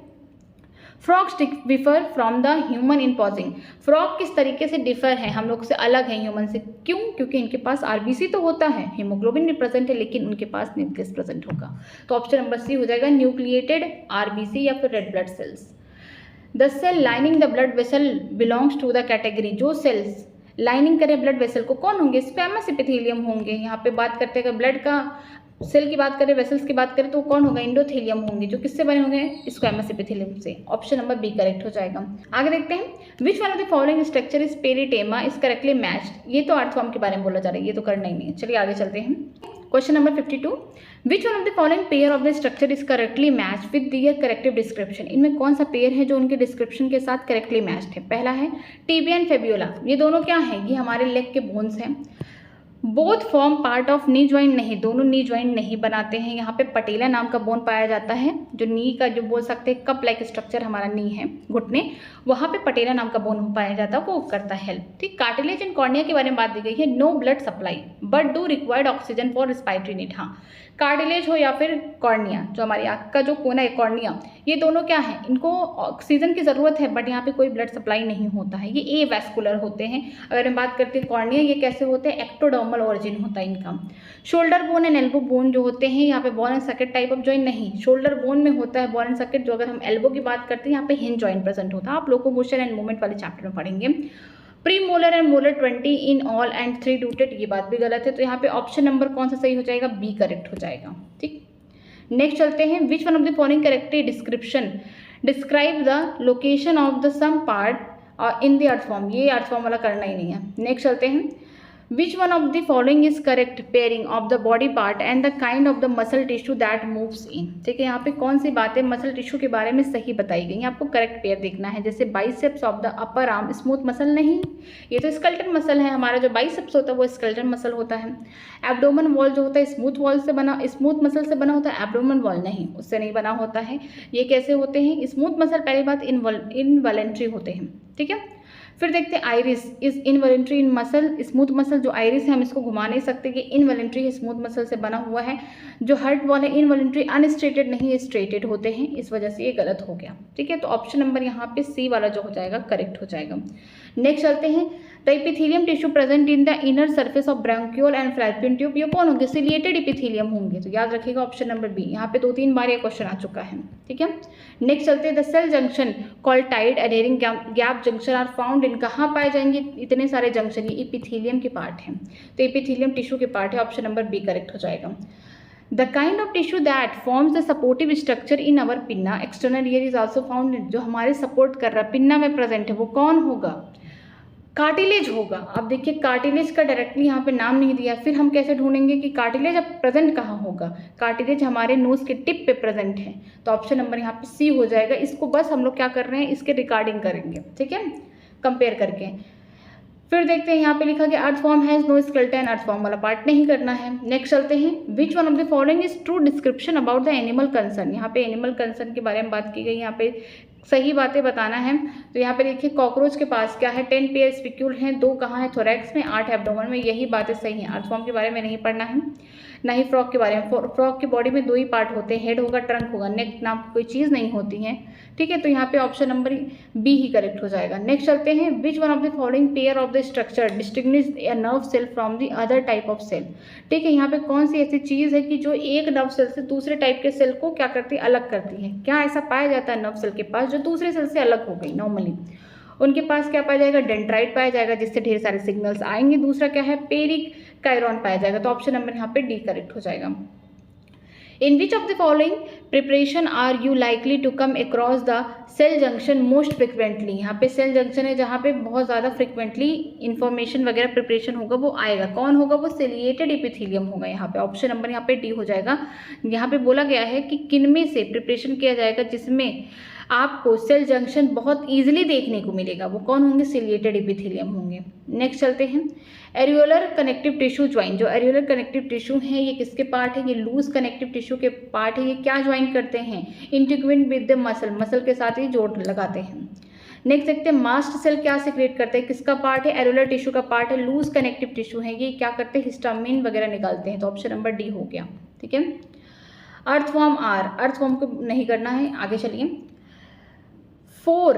frogs differ from the human in pausing, frog किस तरीके से डिफर है, हम लोग से अलग है ह्यूमन से, क्यों, क्योंकि इनके पास आरबीसी तो होता है, हीमोग्लोबिन भी प्रेजेंट है, लेकिन उनके पास न्यूक्लियस प्रेजेंट होगा। तो ऑप्शन नंबर सी हो जाएगा, न्यूक्लिएटेड आरबीसी या फिर red blood cells. The cell lining the blood vessel belongs to the category, जो सेल्स लाइनिंग करें ब्लड वेसल को कौन होंगे, स्क्वैमस एपिथेलियम होंगे। यहाँ पे बात करते हैं ब्लड का सेल की बात करें, वेसल्स की बात करें तो कौन होगा, एंडोथेलियम होंगे, जो किससे बने होंगे, स्क्वैमस एपिथेलियम से। ऑप्शन नंबर बी करेक्ट हो जाएगा। आगे देखते हैं, which one of the following structure is Pheretima is correctly matched, ये तो अर्थवॉर्म के बारे में बोला जा रहा है, ये तो करना ही नहीं है। चलिए आगे चलते हैं, question number 52, which one of the following pair of the structure is correctly matched with their corrective description, इनमें कौन सा पेयर है जो उनके डिस्क्रिप्शन के साथ करेक्टली मैच्ड है। पहला है टिबिया एंड फेब्यूला, ये दोनों क्या है, ये हमारे लेग के बोन्स हैं। Both form part of knee joint, नहीं, दोनों नी ज्वाइंट नहीं बनाते हैं। यहाँ पे पटेला नाम का बोन पाया जाता है, जो नी का जो बोल सकते हैं कप लाइक स्ट्रक्चर हमारा नी है, घुटने, वहाँ पे पटेला नाम का बोन पाया जाता है, वो करता है हेल्प, ठीक। कार्टिलेज एंड कॉर्निया के बारे में बात दी गई है, no blood supply but do required oxygen for respiratory need, हाँ, कार्टिलेज हो या फिर कॉर्निया, जो हमारी आँख का जो कोना है कॉर्निया, ये दोनों क्या है, इनको ऑक्सीजन की ज़रूरत है, बट यहाँ पे कोई ब्लड सप्लाई नहीं होता है, ये ए वैस्कुलर होते हैं। अगर हम बात करते हैं कॉर्निया, ये कैसे होते हैं, एक्टोडर्मल ऑरिजिन होता है इनका। Shoulder bone and elbow bone जो होते हैं, यहाँ पे ball and socket type of joint नहीं, शोल्डर बोन में होता है बॉल एंड सॉकेट, जो अगर हम एल्बो की बात करते हैं यहाँ पे हिंज जॉइंट प्रेजेंट होता है, आप लोकोमोशन एंड मूवमेंट वाले चैप्टर में पढ़ेंगे। Pre molar and molar 20 in all and 3 rooted, ये बात भी गलत है, तो यहाँ पे ऑप्शन नंबर कौन सा सही हो जाएगा, बी करेक्ट हो जाएगा, ठीक। नेक्स्ट चलते हैं, which one of the following correctly description describe the location of the some part in the earthworm, ये अर्थवॉर्म वाला करना ही नहीं है। नेक्स्ट चलते हैं, which one of the following is correct pairing of the body part and the kind of the muscle tissue that moves in, ठीक है, यहाँ पे कौन सी बातें मसल टिश्यू के बारे में सही बताई गई, आपको करेक्ट पेयर देखना है। जैसे biceps of the upper arm smooth muscle नहीं, ये तो स्केलेटन मसल है, हमारा जो बाइसेप्स होता है वो स्केलेटन मसल होता है। एब्डोमेन वॉल जो होता है स्मूथ वॉल से बना, स्मूथ मसल से बना होता है, एब्डोमेन वॉल नहीं, उससे नहीं बना होता है। ये कैसे होते हैं, स्मूथ मसल पहली बात इनवॉलेंट्री होते हैं, ठीक है। फिर देखते हैं, iris is involuntary in muscle, smooth muscle जो आइरिस है हम इसको घुमा नहीं सकते, कि इनवॉलेंट्री है, स्मूथ मसल से बना हुआ है। जो हर्ट वॉल है इनवॉलेंट्री अनस्ट्रेटेड नहीं, स्ट्रेटेड होते हैं, इस वजह से ये गलत हो गया, ठीक है। तो ऑप्शन नंबर यहाँ पे सी वाला जो हो जाएगा करेक्ट हो जाएगा। नेक्स्ट चलते हैं, the epithelium tissue present in the inner surface of bronchiole and fallopian tube, ये कौन होंगे, सिलिएटेड एपिथेलियम होंगे, तो याद रखिएगा ऑप्शन नंबर बी, यहाँ पे 2-3 बार ये क्वेश्चन आ चुका है, ठीक है। नेक्स्ट चलते हैं, the cell junction called tight adhering gap junction are found in, कहाँ पाए जाएंगे इतने सारे जंक्शन, ये एपिथेलियम के पार्ट हैं, तो एपिथेलियम टिश्यू के पार्ट है, ऑप्शन नंबर बी करेक्ट हो जाएगा। The kind of tissue that forms the supportive structure in our pinna external ear is also found, जो हमारे सपोर्ट कर रहा है पिन्ना में प्रेजेंट है, वो कौन होगा, कार्टिलेज होगा। अब देखिए कार्टिलेज का डायरेक्टली यहाँ पे नाम नहीं दिया, फिर हम कैसे ढूंढेंगे कि कार्टिलेज अब प्रेजेंट कहाँ होगा, कार्टिलेज हमारे नोज के टिप पे प्रेजेंट है, तो ऑप्शन नंबर यहाँ पे सी हो जाएगा। इसको बस हम लोग क्या कर रहे हैं, इसके रिगार्डिंग करेंगे, ठीक है, कंपेयर करके। फिर देखते हैं, यहाँ पे लिखा गया earthworm has no skeleton, earthworm वाला पार्ट नहीं करना है। नेक्स्ट चलते हैं, which one of the following is true description about the animal concern, यहाँ पे एनिमल कंसर्न के बारे में बात की गई, यहाँ पे सही बातें बताना है। तो यहाँ पे देखिए कॉकरोच के पास क्या है, 10 पेयर स्पिक्यूल हैं, 2 कहाँ है थोरैक्स में, 8 एब्डोमेन में, यही बातें सही हैं। अर्थवॉर्म के बारे में नहीं पढ़ना है, ना ही फ्रॉग के बारे में। फ्रॉग की बॉडी में 2 ही पार्ट होते हैं, हेड होगा, ट्रंक होगा, नेक नाम की कोई चीज़ नहीं होती है, ठीक है। तो यहाँ पे ऑप्शन नंबर बी ही करेक्ट हो जाएगा। नेक्स्ट चलते हैं, which one of the following pair of the structure distinguish a nerve cell from the other type of cell, ठीक है। यहाँ पे कौन सी ऐसी चीज़ है कि जो एक नर्व सेल से दूसरे टाइप के सेल को क्या करती है, अलग करती है। क्या ऐसा पाया जाता है नर्व सेल के पास जो दूसरे सेल से अलग हो गई नॉर्मली, उनके पास क्या पाया जाएगा, डेंड्राइट पाया जाएगा जिससे ढेर सारे सिग्नल्स आएंगे। दूसरा क्या है, पेरिक कायरॉन पाया जाएगा। तो ऑप्शन नंबर यहाँ पे डी करेक्ट हो जाएगा। In which of the following preparation are you likely to come across the cell junction most frequently, यहाँ पे सेल जंक्शन है जहाँ पे बहुत ज़्यादा फ्रिक्वेंटली इन्फॉर्मेशन वगैरह प्रिपरेशन होगा, वो आएगा। कौन होगा, वो सिलिएटेड एपिथेलियम होगा। यहाँ पे ऑप्शन नंबर यहाँ पे डी हो जाएगा। यहाँ पे बोला गया है कि किनमें से प्रिपरेशन किया जाएगा जिसमें आपको सेल जंक्शन बहुत ईजिली देखने को मिलेगा, वो कौन होंगे, सिलिएटेड एपिथेलियम होंगे। नेक्स्ट चलते हैं, एरियोलर कनेक्टिव टिश्यू ज्वाइन। जो एरियोलर कनेक्टिव टिश्यू है ये किसके पार्ट है, ये लूज कनेक्टिव टिश्यू के पार्ट है। ये क्या ज्वाइन करते हैं, इंटीग्विन विद द मसल, मसल के साथ ही जोड़ लगाते हैं। नेक्स्ट देखते हैं, मास्ट सेल क्या सिक्रेट करते हैं, किसका पार्ट है, एरियोलर टिश्यू का पार्ट है, लूज कनेक्टिव टिश्यू है, ये क्या करते हैं, हिस्टामिन वगैरह निकालते हैं। तो ऑप्शन नंबर डी हो गया, ठीक है। अर्थवॉर्म आर, अर्थवॉर्म को नहीं करना है, आगे चलिए। 4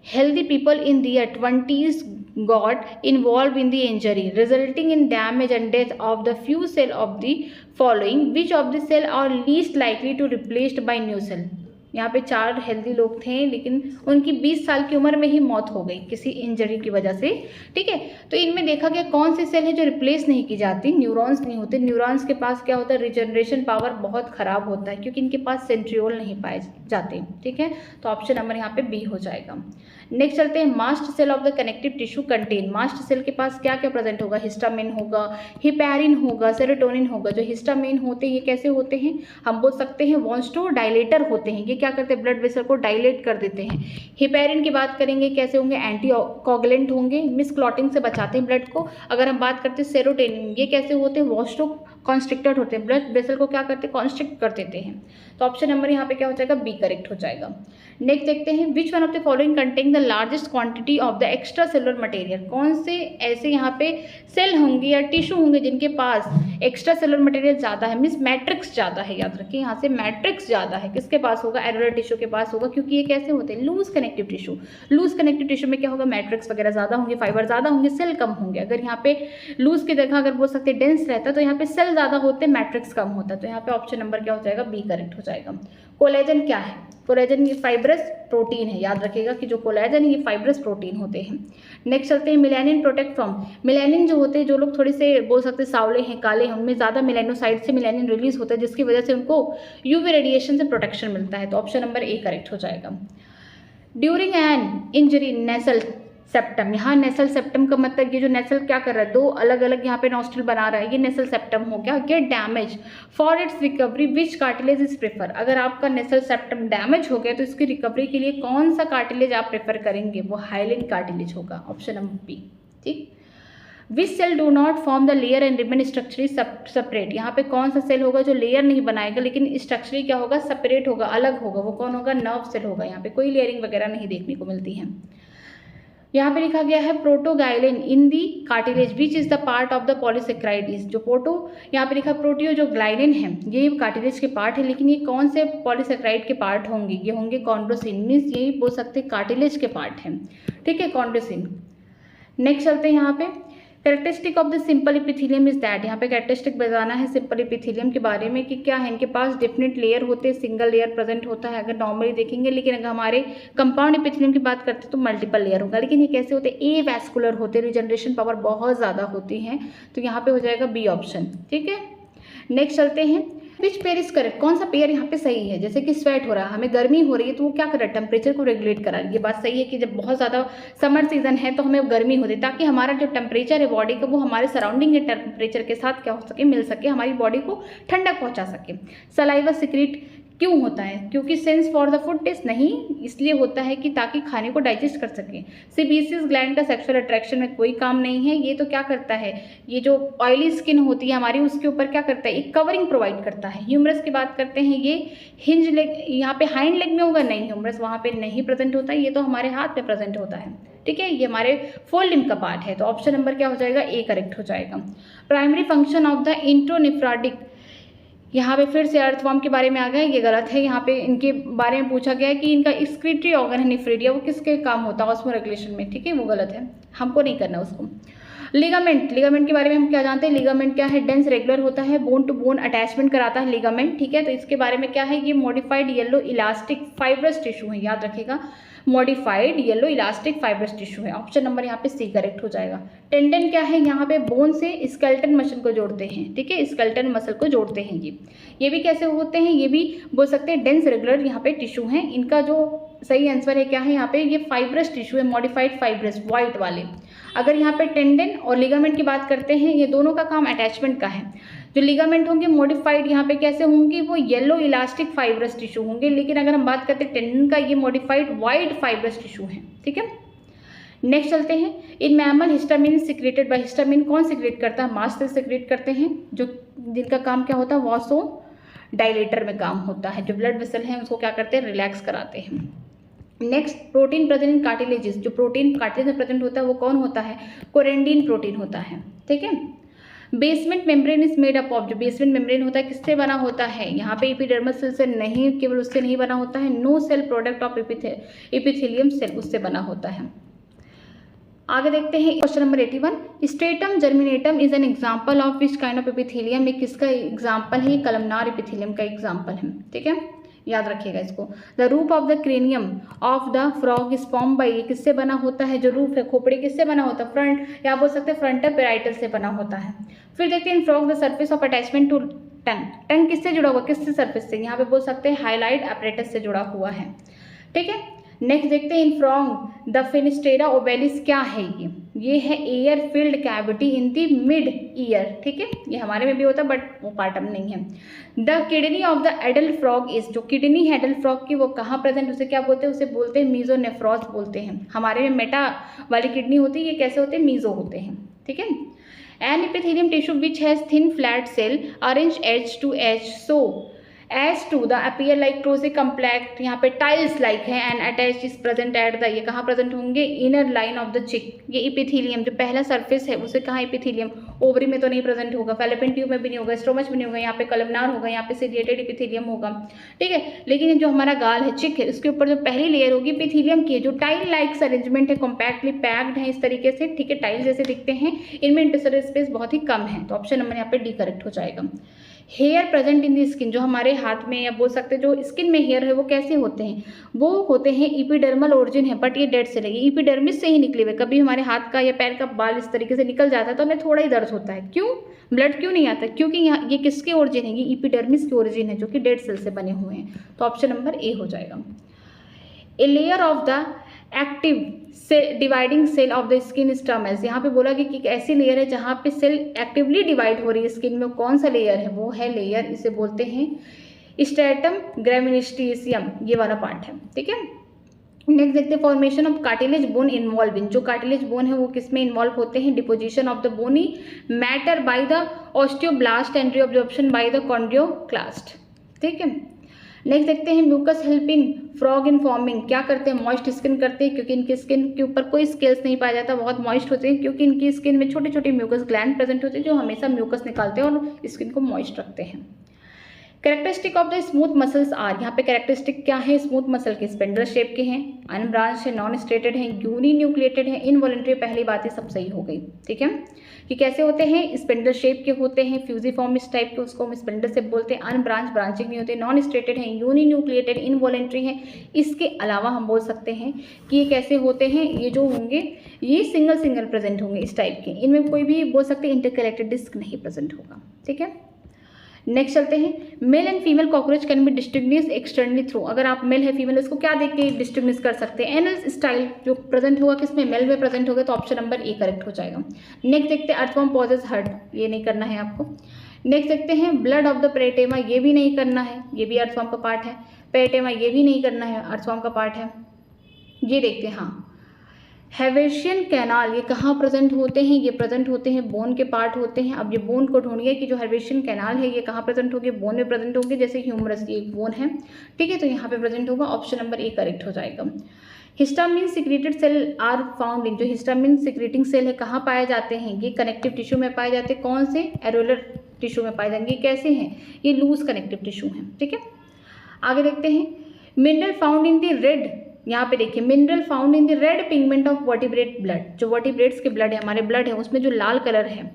healthy people in their 20s got involved in the injury resulting in damage and death of the few cell of the following, which of the cell are least likely to replaced by new cell। यहाँ पे 4 healthy लोग थे लेकिन उनकी 20 साल की उम्र में ही मौत हो गई किसी इंजरी की वजह से, ठीक है। तो इनमें देखा गया कौन सी सेल है जो रिप्लेस नहीं की जाती, न्यूरॉन्स नहीं होते। न्यूरॉन्स के पास क्या होता है, रिजनरेशन पावर बहुत खराब होता है क्योंकि इनके पास सेंट्रियोल नहीं पाए जाते, ठीक है। तो ऑप्शन नंबर यहाँ पे बी हो जाएगा। नेक्स्ट चलते हैं, mast cell of the connective tissue contain. Mast cell के पास क्या क्या प्रेजेंट होगा, हिस्टामिन होगा, हिपैरिन होगा, सेरोटोनिन होगा। जो हिस्टामिन होते हैं ये कैसे होते हैं, हम बोल सकते हैं वास्टो डायलेटर होते हैं। ये क्या करते हैं, ब्लड वेसल को डायलेट कर देते हैं। हिपैरिन की बात करेंगे कैसे होंगे, एंटी कोगुलेंट होंगे, मिस क्लॉटिंग से बचाते हैं ब्लड को। अगर हम बात करते हैं सेरोटोनिन, ये कैसे होते हैं, वास्टो कॉन्स्ट्रिक्टेड होते हैं, ब्लड वेसल को क्या करते हैं, कॉन्स्ट्रिक्ट कर देते हैं। तो ऑप्शन नंबर यहाँ पे क्या हो जाएगा, बी करेक्ट हो जाएगा। नेक्स्ट देखते हैं, which one of the following contain the largest quantity of the extra cellular material. कौन से ऐसे यहाँ पे सेल होंगे या टिश्यू होंगे जिनके पास एक्स्ट्रा सेलुलर मटेरियल ज़्यादा है, मीन्स मैट्रिक्स ज़्यादा है। याद रखिए यहाँ से मैट्रिक्स ज़्यादा है किसके पास होगा, एरियोलर टिश्यू के पास होगा, क्योंकि ये कैसे होते हैं, loose connective tissue. Loose connective tissue में क्या होगा, मैट्रिक्स वगैरह ज़्यादा होंगे, फाइबर ज़्यादा होंगे, सेल कम होंगे। अगर यहाँ पे लूज की जगह अगर बोल सकते हैं डेंस रहता है तो यहाँ पे सेल ज़्यादा होते हैं, मैट्रिक्स कम होता है। तो यहाँ पे ऑप्शन नंबर क्या हो जाएगा, बी करेक्ट हो जाएगा। कोलेजन क्या है, कोलेजन ये फाइब्रस प्रोटीन है। याद रखिएगा कि जो कोलेजन है ये फाइब्रस प्रोटीन होते हैं। नेक्स्ट चलते हैं, मिलेनिन प्रोटेक्ट फ्रॉम। मिलेनिन जो होते हैं, जो लोग थोड़े से बोल सकते हैं सांवले हैं, काले हैं, उनमें ज़्यादा मिलेनोसाइड से मिलेनिन रिलीज होता है जिसकी वजह से उनको यूवी रेडिएशन से प्रोटेक्शन मिलता है। तो ऑप्शन नंबर ए करेक्ट हो जाएगा। During an injury nasal septum, यहाँ नेसल सेप्टम का मतलब ये जो नेसल क्या कर रहा है, 2 अलग अलग यहाँ पे नॉस्ट्रल बना रहा है, ये नेसल सेप्टम हो गया। Gate damage for its recovery which cartilage is prefer. अगर आपका नेसल सेप्टम डैमेज हो गया तो इसकी रिकवरी के लिए कौन सा कार्टिलेज आप प्रेफर करेंगे, वो हाइलिन कार्टिलेज होगा, ऑप्शन नंबर बी, ठीक। Which cell do not form the layer and remain structurally separate. यहाँ पे कौन सा सेल होगा जो लेयर नहीं बनाएगा लेकिन स्ट्रक्चरली क्या होगा, सेपरेट होगा, अलग होगा, वो कौन होगा, नर्व सेल होगा। यहाँ पे कोई लेयरिंग वगैरह नहीं देखने को मिलती है। यहाँ पे लिखा गया है proteoglycan in the cartilage which is the part of the polysaccharide is. जो प्रोटो यहाँ पे लिखा प्रोटियो, जो ग्लाइलिन है ये कार्टिलेज के पार्ट है, लेकिन ये कौन से पॉलीसेक्राइड के पार्ट होंगे, ये होंगे कॉन्ड्रोसिन, मीन्स यही बोल सकते हैं कार्टिलेज के पार्ट हैं, ठीक है, कॉन्ड्रोसिन। नेक्स्ट चलते हैं यहाँ पे, characteristic of the simple epithelium is that. यहाँ पे कैरेक्टरिस्टिक बताना है सिंपल इपिथेलियम के बारे में कि क्या है, इनके पास डिफरेंट लेयर होते हैं, सिंगल लेयर प्रेजेंट होता है अगर नॉर्मली देखेंगे, लेकिन अगर हमारे कंपाउंड इपिथेलियम की बात करते हैं तो मल्टीपल लेयर होगा। लेकिन ये कैसे होते हैं, ए वैस्कुलर होते हैं, रिजनरेशन पावर बहुत ज़्यादा होती है। तो यहाँ पे हो जाएगा बी ऑप्शन, ठीक है। नेक्स्ट चलते हैं, विच पेयर इज करेक्ट। कौन सा पेयर यहाँ पे सही है, जैसे कि स्वेट हो रहा है, हमें गर्मी हो रही है तो वो क्या कर रहा है, टेम्परेचर को रेगुलेट करा रहा है। ये बात सही है कि जब बहुत ज़्यादा समर सीजन है तो हमें गर्मी होती है, ताकि हमारा जो टेम्परेचर है बॉडी का वो हमारे सराउंडिंग के टेम्परेचर के साथ क्या हो सके, मिल सके, हमारी बॉडी को ठंडक पहुँचा सके। सलाइवा सिक्रीट क्यों होता है? क्योंकि sense for the food taste नहीं, इसलिए होता है कि ताकि खाने को डाइजेस्ट कर सके। सेबेसियस ग्लैंड का सेक्सुअल अट्रैक्शन में कोई काम नहीं है। ये तो क्या करता है, ये जो ऑयली स्किन होती है हमारी उसके ऊपर क्या करता है, एक कवरिंग प्रोवाइड करता है। ह्यूमरस की बात करते हैं, ये हिंज लेग, यहाँ पे हाइंड लेग में होगा नहीं, ह्यूमरस वहाँ पे नहीं प्रेजेंट होता है, ये तो हमारे हाथ में प्रेजेंट होता है। ठीक है, ये हमारे फोर लिम्ब का पार्ट है। तो ऑप्शन नंबर क्या हो जाएगा, ए करेक्ट हो जाएगा। प्राइमरी फंक्शन ऑफ द इंट्रोनेफ्राटिक, यहाँ पे फिर से अर्थवर्म के बारे में आ गया, ये गलत है। यहाँ पे इनके बारे में पूछा गया है कि इनका एक्सक्रीटरी ऑर्गन है निफ्रीडिया, वो किसके काम होता है, ऑस्मो रेगुलेशन में। ठीक है, वो गलत है, हमको नहीं करना उसको। लिगामेंट, लिगामेंट के बारे में हम क्या जानते हैं, लिगामेंट क्या है, डेंस रेगुलर होता है, बोन टू बोन अटैचमेंट कराता है लिगामेंट। ठीक है, तो इसके बारे में क्या है, ये modified yellow elastic fibrous tissue है, याद रखिएगा, modified yellow elastic fibrous tissue है। ऑप्शन नंबर यहाँ पे सी करेक्ट हो जाएगा। टेंडन क्या है, यहाँ पे बोन से स्केलेटन मसल को जोड़ते हैं। ठीक है, स्केलेटन मसल को जोड़ते हैं ये भी कैसे होते हैं, ये भी बोल सकते हैं डेंस रेगुलर यहाँ पे टिश्यू है। इनका जो सही आंसर है क्या है, यहाँ पे ये फाइब्रस टिश्यू है, मॉडिफाइड फाइब्रस वाइट वाले। अगर यहाँ पे टेंडन और लिगामेंट की बात करते हैं, ये दोनों का काम अटैचमेंट का है। जो लिगामेंट होंगे मॉडिफाइड यहाँ पे कैसे होंगे, वो येलो इलास्टिक फाइब्रस टिश्यू होंगे। लेकिन अगर हम बात करते हैं टेंडन का, ये मॉडिफाइड वाइट फाइब्रस टिश्यू है। ठीक है, नेक्स्ट चलते हैं। In mammal histamine secreted by, histamine कौन सिक्रेट करता है, मास्ट सेल सिक्रेट करते हैं, जो जिनका काम क्या होता है, वासो डायलेटर में काम होता है। जो ब्लड वेसल हैं उसको क्या करते हैं, रिलैक्स कराते हैं। Next, protein present in cartilages, जो प्रोटीन कार्टिलेज में प्रेजेंट होता है वो कौन होता है, कोरेंडिन प्रोटीन होता है। ठीक है, basement membrane is made up of, जो बेसमेंट मेम्ब्रेन होता है किससे बना होता है, यहाँ पे एपिडर्मस सेल से नहीं, केवल उससे नहीं बना होता है, no cell product of epithelium cell, उससे बना होता है। आगे देखते हैं question number 81। Stratum germinativum is an example of which kind of epithelium, ये किसका एग्जाम्पल है, कलमनार एपिथेलियम का एग्जाम्पल है। ठीक है, याद रखिएगा इसको। The roof of the cranium of the frog is form by, ये किससे बना होता है, जो रूफ है खोपड़ी किससे बना होता है, फ्रंट, या बोल सकते हैं फ्रंटल पेराइटल से बना होता है। फिर देखते हैं in frog the surface of attachment to tongue, tongue किससे जुड़ा हुआ, किससे सर्फेस से, यहाँ पे बोल सकते हैं हाईलाइट अपरेटस से जुड़ा हुआ है। ठीक है, नेक्स्ट देखते हैं इन फ्रॉग द फिनिस्टेरा ओबेलिस क्या है, ये है air field cavity in the mid year. ठीक है, ये हमारे में भी होता है बट वो पार्टम नहीं है। The kidney of the adult frog is, जो किडनी है एडल्ट फ्रॉग की वो कहाँ प्रेजेंट, उसे क्या बोलते हैं, उसे बोलते हैं मीजोनेफ्रॉस बोलते हैं। हमारे में मेटा वाली किडनी होती है, ये कैसे होते हैं, मीजो होते हैं। ठीक है, an epithelium tissue which has thin flat cell arrange edge to edge so as to the appear like closely compact, यहाँ पे टाइल्स लाइक है, and attach is present at the, ये कहाँ प्रेजेंट होंगे, इनर लाइन ऑफ द चिक। ये epithelium जो पहला सरफेस है उसे कहाँ, इपिथेलियम, ओवरी में तो नहीं प्रेजेंट होगा, फैलोपियन ट्यूब में भी नहीं होगा, स्टोमच में नहीं होगा, यहाँ पे कलमनार होगा, यहाँ पे सीलिएटेड इपिथेलियम होगा। ठीक है, लेकिन जो हमारा गाल है, चिक है, उसके ऊपर जो पहली लेयर होगी इपिथेलियम की, जो टाइल लाइक्स अरेंजमेंट है, कॉम्पैक्टली पैक्ड है इस तरीके से। ठीक है, टाइल जैसे दिखते हैं, इनमें इंटरसेलुलर स्पेस बहुत ही कम है। तो ऑप्शन नंबर यहाँ पे डी करेक्ट हो जाएगा। Hair present in the skin, जो हमारे हाथ में या बोल सकते हैं जो स्किन में हेयर है वो कैसे होते हैं, वो होते हैं इपिडर्मल ओरिजिन है, बट ये डेड से लगे, इपिडर्मिस से ही निकले हुए। कभी हमारे हाथ का या पैर का बाल इस तरीके से निकल जाता है तो हमें थोड़ा ही दर्द होता है, क्यों, ब्लड क्यों नहीं आता, क्योंकि यहाँ ये किसके ओरिजिन है, ये इपिडर्मिस के ओरिजिन है, जो कि डेड सेल से बने हुए हैं। तो ऑप्शन नंबर ए हो जाएगा। A layer of the active dividing cell of the skin is term as, यहाँ पे बोला कि एक ऐसी लेयर है जहाँ पे सेल एक्टिवली डिवाइड हो रही है स्किन में, कौन सा लेयर है, वो है लेयर, इसे बोलते हैं स्ट्रेटम ग्रेमिनिस्टिशियम, ये वाला पार्ट है। ठीक है, नेक्स्ट देखते हैं formation of cartilage bone involving, जो कार्टिलेज बोन है वो किस में इन्वॉल्व होते हैं, deposition of the bony matter by the osteoblast and reabsorption by the chondroclast. ठीक है, नेक्स्ट देखते हैं mucus help in frog in forming, क्या करते हैं, मॉइस्ट स्किन करते हैं, क्योंकि इनकी स्किन के ऊपर कोई स्केल्स नहीं पाया जाता, बहुत मॉइस्ट होते हैं, क्योंकि इनकी स्किन में छोटे छोटे म्यूकस ग्लैंड प्रेजेंट होते हैं जो हमेशा म्यूकस निकालते हैं और स्किन को मॉइस्ट रखते हैं। Characteristic of the smooth muscles are, यहाँ पे कैरेक्टरिस्टिक क्या है, स्मूथ मसल के स्पेंडल शेप के हैं, अनब्रांच है, नॉन स्ट्रेटेड है, यूनी न्यूक्लिएटेड है, इनवॉलेंट्री, पहली बात है सब सही हो गई। ठीक है, कि कैसे होते हैं, स्पेंडल शेप के होते हैं, फ्यूजिफॉर्म इस टाइप के, उसको हम स्पेंडल से बोलते हैं, अनब्रांच, ब्रांचिंग नहीं होते, नॉन स्ट्रेटेड है, यूनी न्यूक्लिएटेड, इनवॉलेंट्री है। इसके अलावा हम बोल सकते हैं कि ये कैसे होते हैं, ये जो होंगे ये सिंगल सिंगल प्रेजेंट होंगे इस टाइप के, इनमें कोई भी बोल सकते हैं इंटरकलेक्टेड डिस्क नहीं प्रेजेंट होगा। ठीक है, नेक्स्ट चलते हैं, male and female cockroach can be distinguish externally through, अगर आप मेल है फीमेल उसको क्या देख के डिस्टिंग्विश कर सकते हैं, एनल स्टाइल जो प्रेजेंट होगा किसमें, मेल में प्रेजेंट होगा, तो ऑप्शन नंबर ए करेक्ट हो जाएगा। नेक्स्ट देखते हैं अर्थवर्म पॉजेस हर्ट, ये नहीं करना है आपको। नेक्स्ट देखते हैं ब्लड ऑफ द पेरेटेमा, ये भी नहीं करना है, ये भी अर्थवॉर्म का पार्ट है। पेरेटेमा ये भी नहीं करना है, अर्थवॉर्म का पार्ट है। ये देखते हैं, हाँ हेवेशियन कैनाल ये कहाँ प्रेजेंट होते हैं, ये प्रेजेंट होते हैं बोन के पार्ट होते हैं। अब ये बोन को ढूंढिए कि जो हेवेशियन कैनाल है ये कहाँ प्रेजेंट होगी, बोन में प्रेजेंट होंगे, जैसे ह्यूमरस ये एक बोन है, ठीक है, तो यहाँ पे प्रेजेंट होगा। ऑप्शन नंबर ए करेक्ट हो जाएगा। Histamine secreted cell are found in, जो हिस्टामिन सिक्रेटिंग सेल है कहाँ पाए जाते हैं, ये कनेक्टिव टिश्यू में पाए जाते हैं। कौन से, एरोलर टिश्यू में पाए जाएंगे। कैसे हैं, ये लूज कनेक्टिव टिश्यू हैं, ठीक है। आगे देखते हैं mineral found in the red, यहाँ पे देखिए mineral found in the red pigment of vertebrate blood, जो वर्टिब्रेट्स के ब्लड है, हमारे ब्लड है, उसमें जो लाल कलर है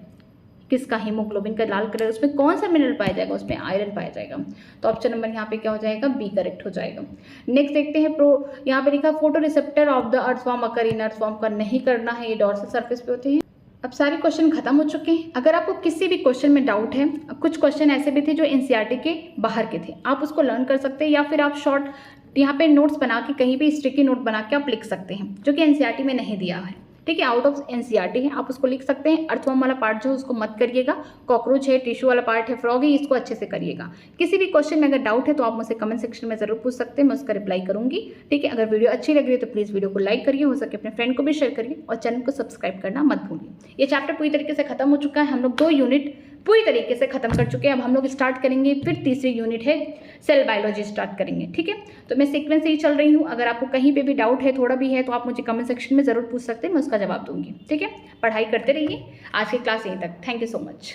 किसका, हीमोग्लोबिन का लाल कलर, उसमें कौन सा मिनरल पाया जाएगा, उसमें आयरन पाया जाएगा। तो ऑप्शन नंबर यहाँ पे क्या हो जाएगा, बी करेक्ट हो जाएगा। नेक्स्ट देखते हैं यहाँ पे लिखा photo receptor of the earthworm occur in, earthworm का नहीं करना है, ये डॉर्सल सरफेस पे होते हैं। अब सारे क्वेश्चन खत्म हो चुके हैं। अगर आपको किसी भी क्वेश्चन में डाउट है, कुछ क्वेश्चन ऐसे भी थे जो एनसीईआरटी के बाहर के थे, आप उसको लर्न कर सकते हैं, या फिर आप शॉर्ट यहाँ पे नोट्स बना के कहीं भी स्टिकी नोट बना के आप लिख सकते हैं, जो कि एनसीईआरटी में नहीं दिया है, ठीक है, आउट ऑफ एनसीईआरटी है, आप उसको लिख सकते हैं। अर्थवॉर्म वाला पार्ट जो है उसको मत करिएगा, कॉकरोच है, टिश्यू वाला पार्ट है, फ्रॉग है, इसको अच्छे से करिएगा। किसी भी क्वेश्चन में अगर डाउट है तो आप मुझसे कमेंट सेक्शन में जरूर पूछ सकते हैं, मैं उसका रिप्लाई करूंगी, ठीक है। अगर वीडियो अच्छी लग रही है तो प्लीज़ वीडियो को लाइक करिए, हो सके अपने फ्रेंड को भी शेयर करिए, और चैनल को सब्सक्राइब करना मत भूलिए। ये चैप्टर पूरी तरीके से खत्म हो चुका है, हम लोग 2 यूनिट पूरी तरीके से खत्म कर चुके हैं। अब हम लोग स्टार्ट करेंगे, फिर तीसरी यूनिट है सेल बायोलॉजी स्टार्ट करेंगे, ठीक है। तो मैं सीक्वेंस से ही चल रही हूँ, अगर आपको कहीं पे भी डाउट है, थोड़ा भी है, तो आप मुझे कमेंट सेक्शन में ज़रूर पूछ सकते हैं, मैं उसका जवाब दूंगी, ठीक है। पढ़ाई करते रहिए। आज की क्लास यहीं तक, थैंक यू सो मच।